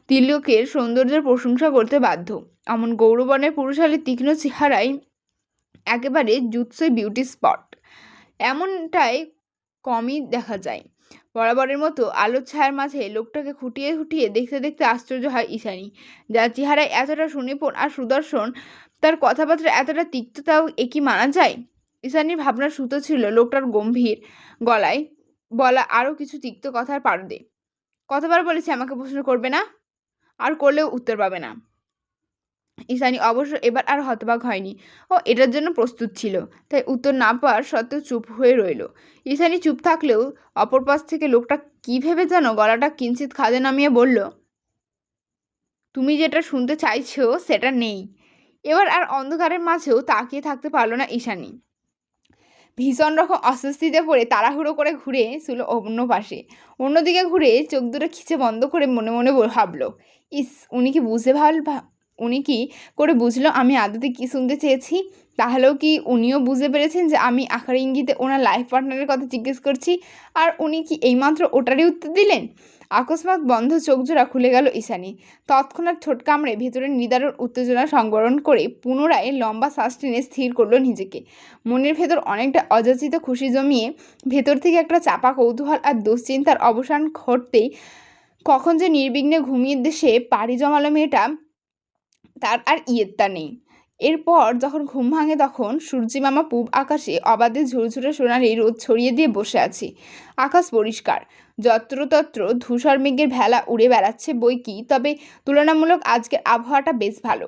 তিলকের সৌন্দর্যের প্রশংসা করতে বাধ্য। এমন গৌরবর্ণের পুরুষালী তীক্ষ্ণ চেহারায় একেবারে জুৎসই বিউটি স্পট। এমনটাই কমই দেখা যায়। বরাবরের মতো আলোর ছায়ার মাঝে লোকটাকে খুঁটিয়ে খুঁটিয়ে দেখতে দেখতে আশ্চর্য হয় ঈশানী। যার চেহারায় এতটা সুনিপুণ আর সুদর্শন, তার কথাবার্তা এতটা তিক্ততাও একই মানা যায়। ঈশানীর ভাবনার সুতো ছিল লোকটার গম্ভীর গলায় বলা আরও কিছু তিক্ত কথার পারদে। কতবার বলেছি আমাকে প্রশ্ন করবে না, আর করলেও উত্তর পাবে না। ঈশানী অবশ্য এবার আর হতবাক হয়নি। ও এটার জন্য প্রস্তুত ছিল, তাই উত্তর না পাওয়ার সত্ত্বেও চুপ হয়ে রইল। ঈশানী চুপ থাকলেও অপর পাশ থেকে লোকটা কী ভেবে যেন গলাটা কিঞ্চিত খাদে নামিয়ে বলল, তুমি যেটা শুনতে চাইছো সেটা নেই। এবার আর অন্ধকারের মাঝেও তাকিয়ে থাকতে পারল না ঈশানী। ভীষণ রকম অস্বস্তিতে পড়ে তাড়াহুড়ো করে ঘুরে শুলো অন্য পাশে। অন্যদিকে ঘুরে চোখ দুটো খিচে বন্ধ করে মনে মনে ভাবল, ইস, উনি কি করে বুঝলো আমি আদতে কী শুনতে চেয়েছি? তাহলেও কি উনিও বুঝতে পেরেছেন যে আমি আকার ইঙ্গিতে ওনার লাইফ পার্টনারের কথা জিজ্ঞেস করছি, আর উনি কি এইমাত্র ওটারই উত্তর দিলেন? আকস্মাৎ বন্ধ চোখজোড়া খুলে গেল ঈশানী। তৎক্ষণাৎ ঠোঁট কামড়ে ভেতরের নিদারুণ উত্তেজনা সংবরণ করে পুনরায় লম্বা শ্বাস টেনে স্থির করলো নিজেকে। মনের ভেতর অনেকটা অযাচিত খুশি জমিয়ে ভেতর থেকে একটা চাপা কৌতূহল আর দুশ্চিন্তার অবসান ঘটতেই কখন যে নির্বিঘ্নে ঘুমিয়ে দেশে পাড়ি জমালো মেয়েটা তার আর ইয়েত্তা নেই। এরপর যখন ঘুম ভাঙে তখন সূর্যি মামা পূব আকাশে অবাধে ঝুরঝুরে সোনালি রোদ ছড়িয়ে দিয়ে বসে আছে। আকাশ পরিষ্কার, যত্রতত্র ধূসর মেঘের ভেলা উড়ে বেড়াচ্ছে বৈকি, তবে তুলনামূলক আজকের আবহাওয়াটা বেশ ভালো।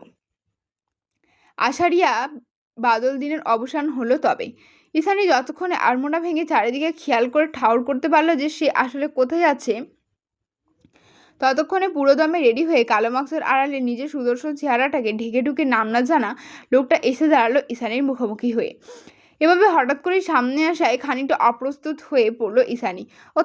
আষাঢ়িয়া বাদল দিনের অবসান হলো তবে। ঈশানী যতক্ষণে আড়মোড়া ভেঙে চারিদিকে খেয়াল করে ঠাউর করতে পারলো যে সে আসলে কোথায় আছে, ততক্ষণে পুরোদমে রেডি হয়ে কালো মাক্সের আড়ালে নিজের সুদর্শন চেহারাটাকে ঢেকে ঢুকে নাম না জানা লোকটা এসে দাঁড়ালো ঈশানীর মুখোমুখি হয়ে। এভাবে হঠাৎ করেই সামনে আসায় খানিকটা অপ্রস্তুত হয়ে পড়লো ঈশানী ও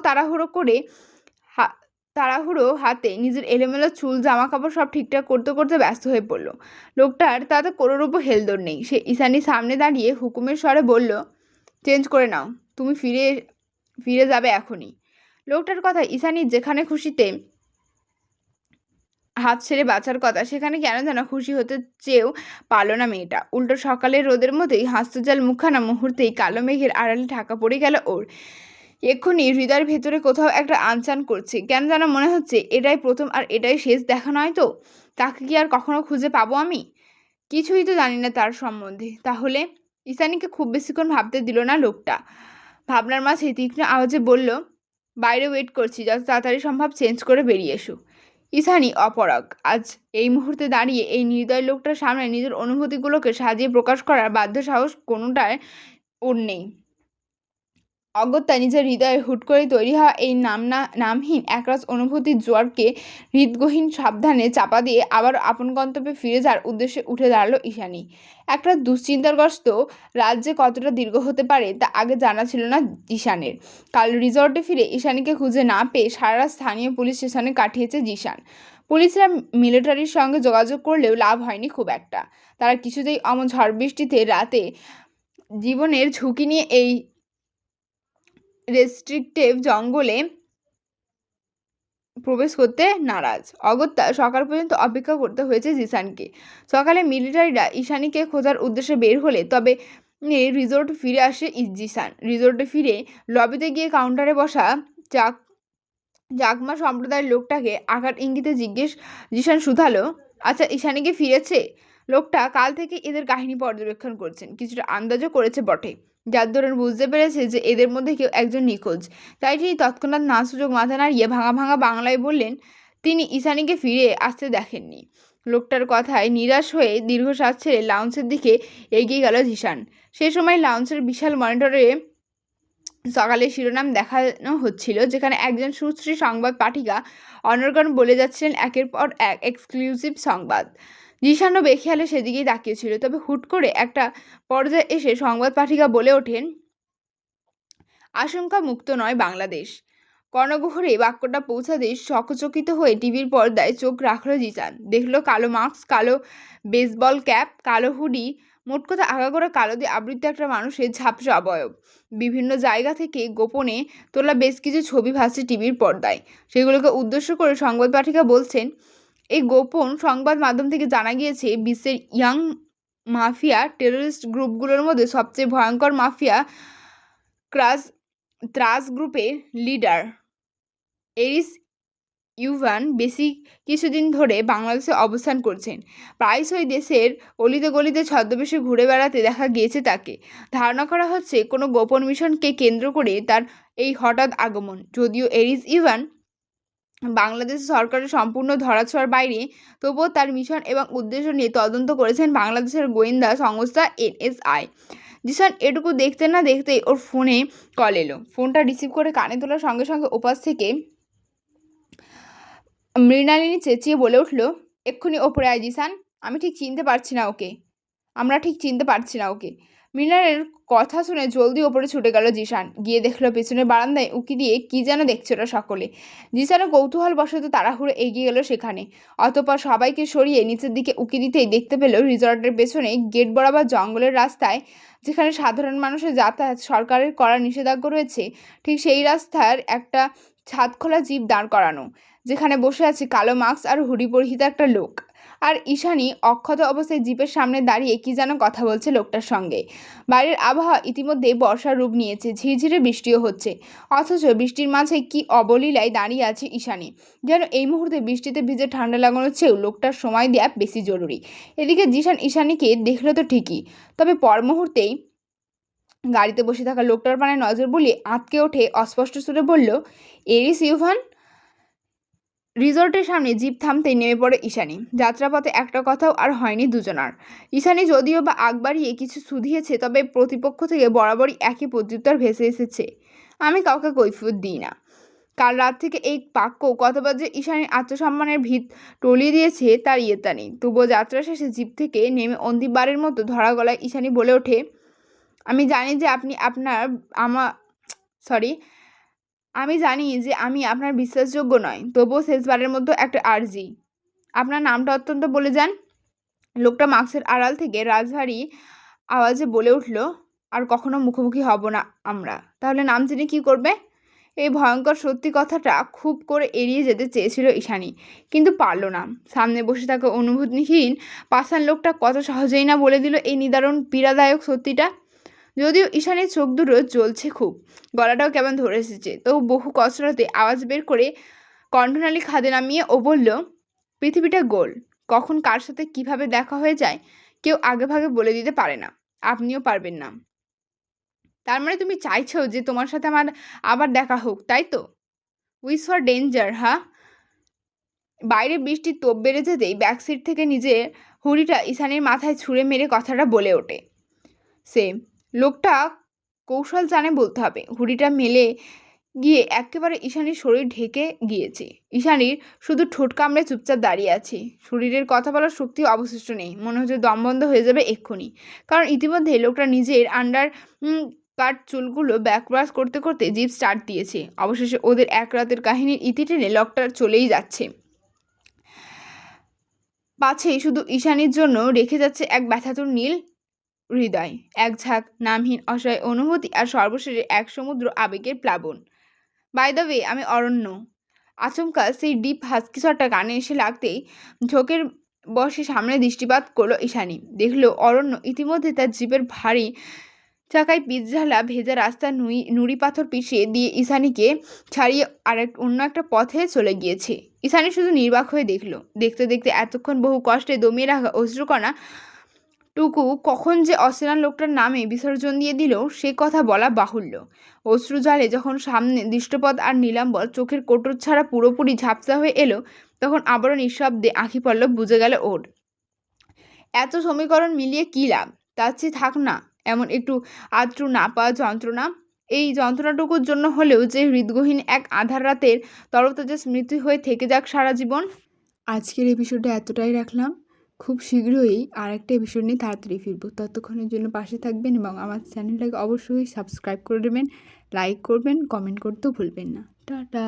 তাড়াহুড়ো হাতে নিজের এলোমেলো চুল জামা কাপড় সব ঠিকঠাক করতে করতে ব্যস্ত হয়ে পড়লো। লোকটার তাতে কোনোরূপ হেলদোল নেই। সে ঈশানীর সামনে দাঁড়িয়ে হুকুমের স্বরে বলল, চেঞ্জ করে নাও, তুমি ফিরে যাবে এখনই। লোকটার কথা ঈশানীর যেখানে খুশিতে হাত ছেড়ে বাঁচার কথা, সেখানে কেন যেন খুশি হতে চেয়েও পারল না মেয়েটা। উল্টো সকালের রোদের মতোই হাস্যজ্জ্বল মুখখানা মুহূর্তেই কালো মেঘের আড়ালে ঢাকা পড়ে গেল ওর। এক্ষুনি হৃদয়ের ভেতরে কোথাও একটা আনচান করছে। কেন যেন মনে হচ্ছে এটাই প্রথম আর এটাই শেষ দেখা নয় তো। তাকে কি আর কখনো খুঁজে পাবো আমি? কিছুই তো জানি না তার সম্বন্ধে। তাহলে? ঈশানীকে খুব বেশিক্ষণ ভাবতে দিল না লোকটা। ভাবনার মাঝে তীক্ষ্ণ আওয়াজে বলল, বাইরে ওয়েট করছি, যত তাড়াতাড়ি সম্ভব চেঞ্জ করে বেরিয়ে এসো। ঈশানী অপরাগ। আজ এই মুহূর্তে দাঁড়িয়ে এই নির্দয় লোকটার সামনে নিজের অনুভূতিগুলোকে সাজিয়ে প্রকাশ করার বাধ্য সাহস কোনোটায় ওর নেই। অগত্যা নিজের হৃদয়ে হুট করে তৈরি হওয়া এই নামহীন একরাশ অনুভূতির জোয়ারকে হৃদগহীন সাবধানে চাপা দিয়ে আবার আপন গন্তব্যে ফিরে যাওয়ার উদ্দেশ্যে উঠে দাঁড়ালো ঈশানী। একটা দুশ্চিন্তাগ্রস্ত রাজ্যে কতটা দীর্ঘ হতে পারে তা আগে জানা ছিল না জিশানের। কাল রিসর্টে ফিরে ঈশানীকে খুঁজে না পেয়ে সারা রাত স্থানীয় পুলিশ স্টেশনে কাটিয়েছে জিশান। পুলিশরা মিলিটারির সঙ্গে যোগাযোগ করলেও লাভ হয়নি খুব একটা। তারা কিছুতেই অমন ঝড় বৃষ্টিতে রাতে জীবনের ঝুঁকি নিয়ে এই রেস্ট্রিকটিভ জঙ্গলে প্রবেশ করতে নারাজ। অগত্যা সকাল পর্যন্ত অপেক্ষা করতে হয়েছে জিসানকে। সকালে মিলিটারিরা ঈশানীকে খোঁজার উদ্দেশ্যে বের হলে তবে রিসোর্ট ফিরে আসে জিসান। রিসোর্টে ফিরে লবিতে গিয়ে কাউন্টারে বসা জাগমা সম্প্রদায়ের লোকটাকে আঘাত ইঙ্গিতে জিসান শুধালো, আচ্ছা ঈশানীকে ফিরেছে? লোকটা কাল থেকে এদের কাহিনী পর্যবেক্ষণ করছেন, কিছুটা আন্দাজও করেছে বটে, যার দরুন বুঝতে পেরেছে যে এদের মধ্যে কেউ একজন নিখোঁজ। তাই তিনি তৎক্ষণাৎ না সুযোগ মাথা নাড়িয়ে ভাঙা ভাঙা বাংলায় বললেন, তিনি ঈশানীকে ফিরে আসতে দেখেননি। লোকটার কথায় নিরাশ হয়ে দীর্ঘশ্বাস ছেড়ে লাউঞ্জের দিকে এগিয়ে গেল জিসান। সে সময় লাউঞ্জের বিশাল মনিটরে সকালে শিরোনাম দেখানো হচ্ছিল, যেখানে একজন সুশ্রী সংবাদ পাঠিকা অনর্গণ বলে যাচ্ছিলেন একের পর এক এক্সক্লুসিভ সংবাদ। জিশানও বেখেয়ালে সেদিকেই তাকিয়েছিল। তবে হুট করে একটা পর্যায়ে এসে সংবাদ পাঠিকা বলে ওঠেন, আশঙ্কা মুক্ত নয় বাংলাদেশ। কর্ণগহ্বরে বাক্যটা পৌঁছাতেই চকিত হয়ে টিভির পর্দায় চোখ রাখলো জিসান। দেখলো কালো মাস্ক, কালো বেসবল ক্যাপ, কালো হুডি, মোট কথা আগাগোড়া কালো দিয়ে আবৃত একটা মানুষের ঝাপসা অবয়ব। বিভিন্ন জায়গা থেকে গোপনে তোলা বেশ কিছু ছবি ভাসছে টিভির পর্দায়। সেগুলোকে উদ্দেশ্য করে সংবাদ পাঠিকা বলছেন, এই গোপন সংবাদ মাধ্যম থেকে জানা গিয়েছে বিশ্বের ইয়াং মাফিয়া টেররিস্ট গ্রুপগুলোর মধ্যে সবচেয়ে ভয়ঙ্কর মাফিয়া ত্রাস গ্রুপের লিডার এরিস ইউভান কিছুদিন ধরে বাংলাদেশে অবস্থান করছেন। প্রায়শই দেশের অলিতে গলিতে ছদ্মবেশে ঘুরে বেড়াতে দেখা গিয়েছে তাকে। ধারণা করা হচ্ছে কোনো গোপন মিশনকে কেন্দ্র করে তার এই হঠাৎ আগমন। যদিও এরিস ইউভান বাংলাদেশ সরকারের সম্পূর্ণ ধরাছোঁয়ার বাইরে, তবুও তার মিশন এবং উদ্দেশ্য নিয়ে তদন্ত করেছেন বাংলাদেশের গোয়েন্দা সংস্থা NSI। জিসান এটুকু দেখতে না দেখতেই ওর ফোনে কল এলো। ফোনটা রিসিভ করে কানে তোলার সঙ্গে সঙ্গে ওপাশ থেকে মৃণালিনী চেঁচিয়ে বলে উঠল, এক্ষুনি ওপরে আয় জিসান, আমরা ঠিক চিনতে পারছি না ওকে। মৃণালের কথা শুনে জলদি ওপরে ছুটে গেল জিসান। গিয়ে দেখলো পেছনের বারান্দায় উকি দিয়ে কি যেন দেখছে ওরা সকলে। জিসানও কৌতূহল বশত তাড়াহুড়ো এগিয়ে গেল সেখানে। অতঃপর সবাইকে সরিয়ে নিচের দিকে উকি দিতেই দেখতে পেল রিসর্টের পেছনে গেট বরাবর জঙ্গলের রাস্তায়, যেখানে সাধারণ মানুষের যাতায়াত সরকারের করা নিষেধাজ্ঞা রয়েছে, ঠিক সেই রাস্তার একটা ছাদখোলা জিপ দাঁড় করানো, যেখানে বসে আছে কালো মাস্ক আর হুডি পরিহিত একটা লোক। আর ঈশানী অক্ষত অবস্থায় জিপের সামনে দাঁড়িয়ে কি যেন কথা বলছে লোকটার সঙ্গে। বাইরের আবহাওয়া ইতিমধ্যে বর্ষার রূপ নিয়েছে, ঝিরঝিরে বৃষ্টিও হচ্ছে, অথচ বৃষ্টির মাঝে কি অবলীলায় দাঁড়িয়ে আছে ঈশানী। যেন এই মুহূর্তে বৃষ্টিতে ভিজে ঠান্ডা লাগানোর চেয়েও লোকটার সময় দেওয়া বেশি জরুরি। এদিকে জিশান ঈশানীকে দেখলো তো ঠিকই, তবে পর মুহূর্তেই গাড়িতে বসে থাকা লোকটার পানে নজর বুলিয়ে আঁতকে ওঠে অস্পষ্ট সুরে বলল, এরিস ইউভান। রিসর্টের সামনে জিপ থামতেই নেমে পড়ে ঈশানী। যাত্রাপথে একটা কথাও আর হয়নি দুজনার। ঈশানী যদিও বা আগ বাড়িয়ে কিছু শুধিয়েছে, তবে প্রতিপক্ষ থেকে বরাবরই একই প্রত্যুত্তর ভেসে এসেছে, আমি কাউকে কৈফিয়ত দিই না। কাল রাত থেকে এই বাক্য কতবার যে ঈশানীর আত্মসম্মানের ভিত টলিয়ে দিয়েছে তার ইয়েতা নেই। তবুও যাত্রা শেষে জিপ থেকে নেমে অন্তিমবারের মতো ধরা গলায় ঈশানী বলে ওঠে, আমি জানি যে আমি জানি যে আমি আপনার বিশ্বাসযোগ্য নয়, তবুও শেষবারের মতো একটা আর্জি, আপনার নামটা অত্যন্ত বলে যান। লোকটা মাস্কের আড়াল থেকে রাজভারী আওয়াজে বলে উঠল, আর কখনো মুখোমুখি হব না আমরা। তাহলে নাম জেনে কি করবে? এই ভয়ঙ্কর সত্যি কথাটা খুব করে এড়িয়ে যেতে চেয়েছিল ঈশানী, কিন্তু পারল না। সামনে বসে থাকা অনুভূতিহীন পাষাণ লোকটা কত সহজেই না বলে দিল এই নিদারুণ পীড়াদায়ক সত্যিটা। যদিও ঈশানীর চোখ দুটো জ্বলছে খুব, গলাটাও কেমন ধরে এসেছে, তবু বহু কসরতে আওয়াজ বের করে কণ্ঠনালী খাদে নামিয়ে ও বলল, পৃথিবীটা গোল, কখন কার সাথে কিভাবে দেখা হয়ে যায় কেউ আগে ভাগে বলে দিতে পারে না, আপনিও পারবেন না। তার মানে তুমি চাইছো যে তোমার সাথে আমার আবার দেখা হোক, তাই তো? উইস ফর ডেঞ্জার, হ্যাঁ? বাইরে বৃষ্টির তোপ বেড়ে যেতেই ব্যাকসিট থেকে নিজের হুড়িটা ঈশানীর মাথায় ছুঁড়ে মেরে কথাটা বলে ওঠে সে। লোকটা কৌশল জানে বলতে হবে। হুড়িটা মেলে গিয়ে একেবারে ঈশানীর শরীর ঢেকে গিয়েছে। ঈশানীর শুধু ঠোঁট কামড়ে চুপচাপ দাঁড়িয়ে আছে। শরীরের কথা বলার শক্তি অবশিষ্ট নেই, মনে হচ্ছে দম বন্ধ হয়ে যাবে এক্ষুনি। কারণ ইতিমধ্যে লোকটা নিজের আন্ডার কাট চুলগুলো ব্যাকওয়াশ করতে করতে জিপ স্টার্ট দিয়েছে। অবশেষে ওদের এক রাতের কাহিনীর ইতি টেনে লোকটা চলেই যাচ্ছে, পাছেই শুধু ঈশানীর জন্য রেখে যাচ্ছে এক ব্যথাতুর নীল হৃদয়, এক ঝাঁক নামহীন অসহায় অনুভূতি, আর সর্বশেষে এক সমুদ্র আবেগের প্লাবন। বাই দ্য ওয়ে, আমি অরণ্য। আচমকা সেই ডিপ হাস্কি শটটা কানে এসে লাগতেই ঝোঁকের বসে সামনে দৃষ্টিপাত করলো ঈশানী। দেখলো অরণ্য ইতিমধ্যে তার জিপের ভারী চাকায় পিচঢালা ভেজা রাস্তা নুড়ি পাথর পিছিয়ে দিয়ে ঈশানীকে ছাড়িয়ে অন্য একটা পথে চলে গিয়েছে। ঈশানী শুধু নির্বাক হয়ে দেখলো। দেখতে দেখতে এতক্ষণ বহু কষ্টে দমিয়ে রাখা অশ্রুকণা টুকু কখন যে অচেনা লোকটার নামে বিসর্জন দিয়ে দিল সে কথা বলা বাহুল্য। অশ্রু জালে যখন সামনে দৃষ্টপথ আর নীলাম্বর চোখের কোটর ছাড়া পুরোপুরি ঝাপসা হয়ে এলো, তখন আবারও নিঃশব্দে আঁখি পল্লব বুঝে গেল ওর, এত সমীকরণ মিলিয়ে কী লাভ, তার চেয়ে থাক না এমন একটু আদ্রু না পাওয়া যন্ত্রণা। এই যন্ত্রণাটুকুর জন্য হলেও যে হৃদগহীন এক আধার রাতের তরতাজা স্মৃতি হয়ে থেকে যাক সারা জীবন। আজকের এপিসোডে এতটাই রাখলাম। খুব শীঘ্রই আর একটা এপিসোড নিয়ে তাড়াতাড়ি ফিরবো। ততক্ষণের জন্য পাশে থাকবেন এবং আমার চ্যানেলটাকে অবশ্যই সাবস্ক্রাইব করে দেবেন, লাইক করবেন, কমেন্ট করতেও ভুলবেন না। টাটা।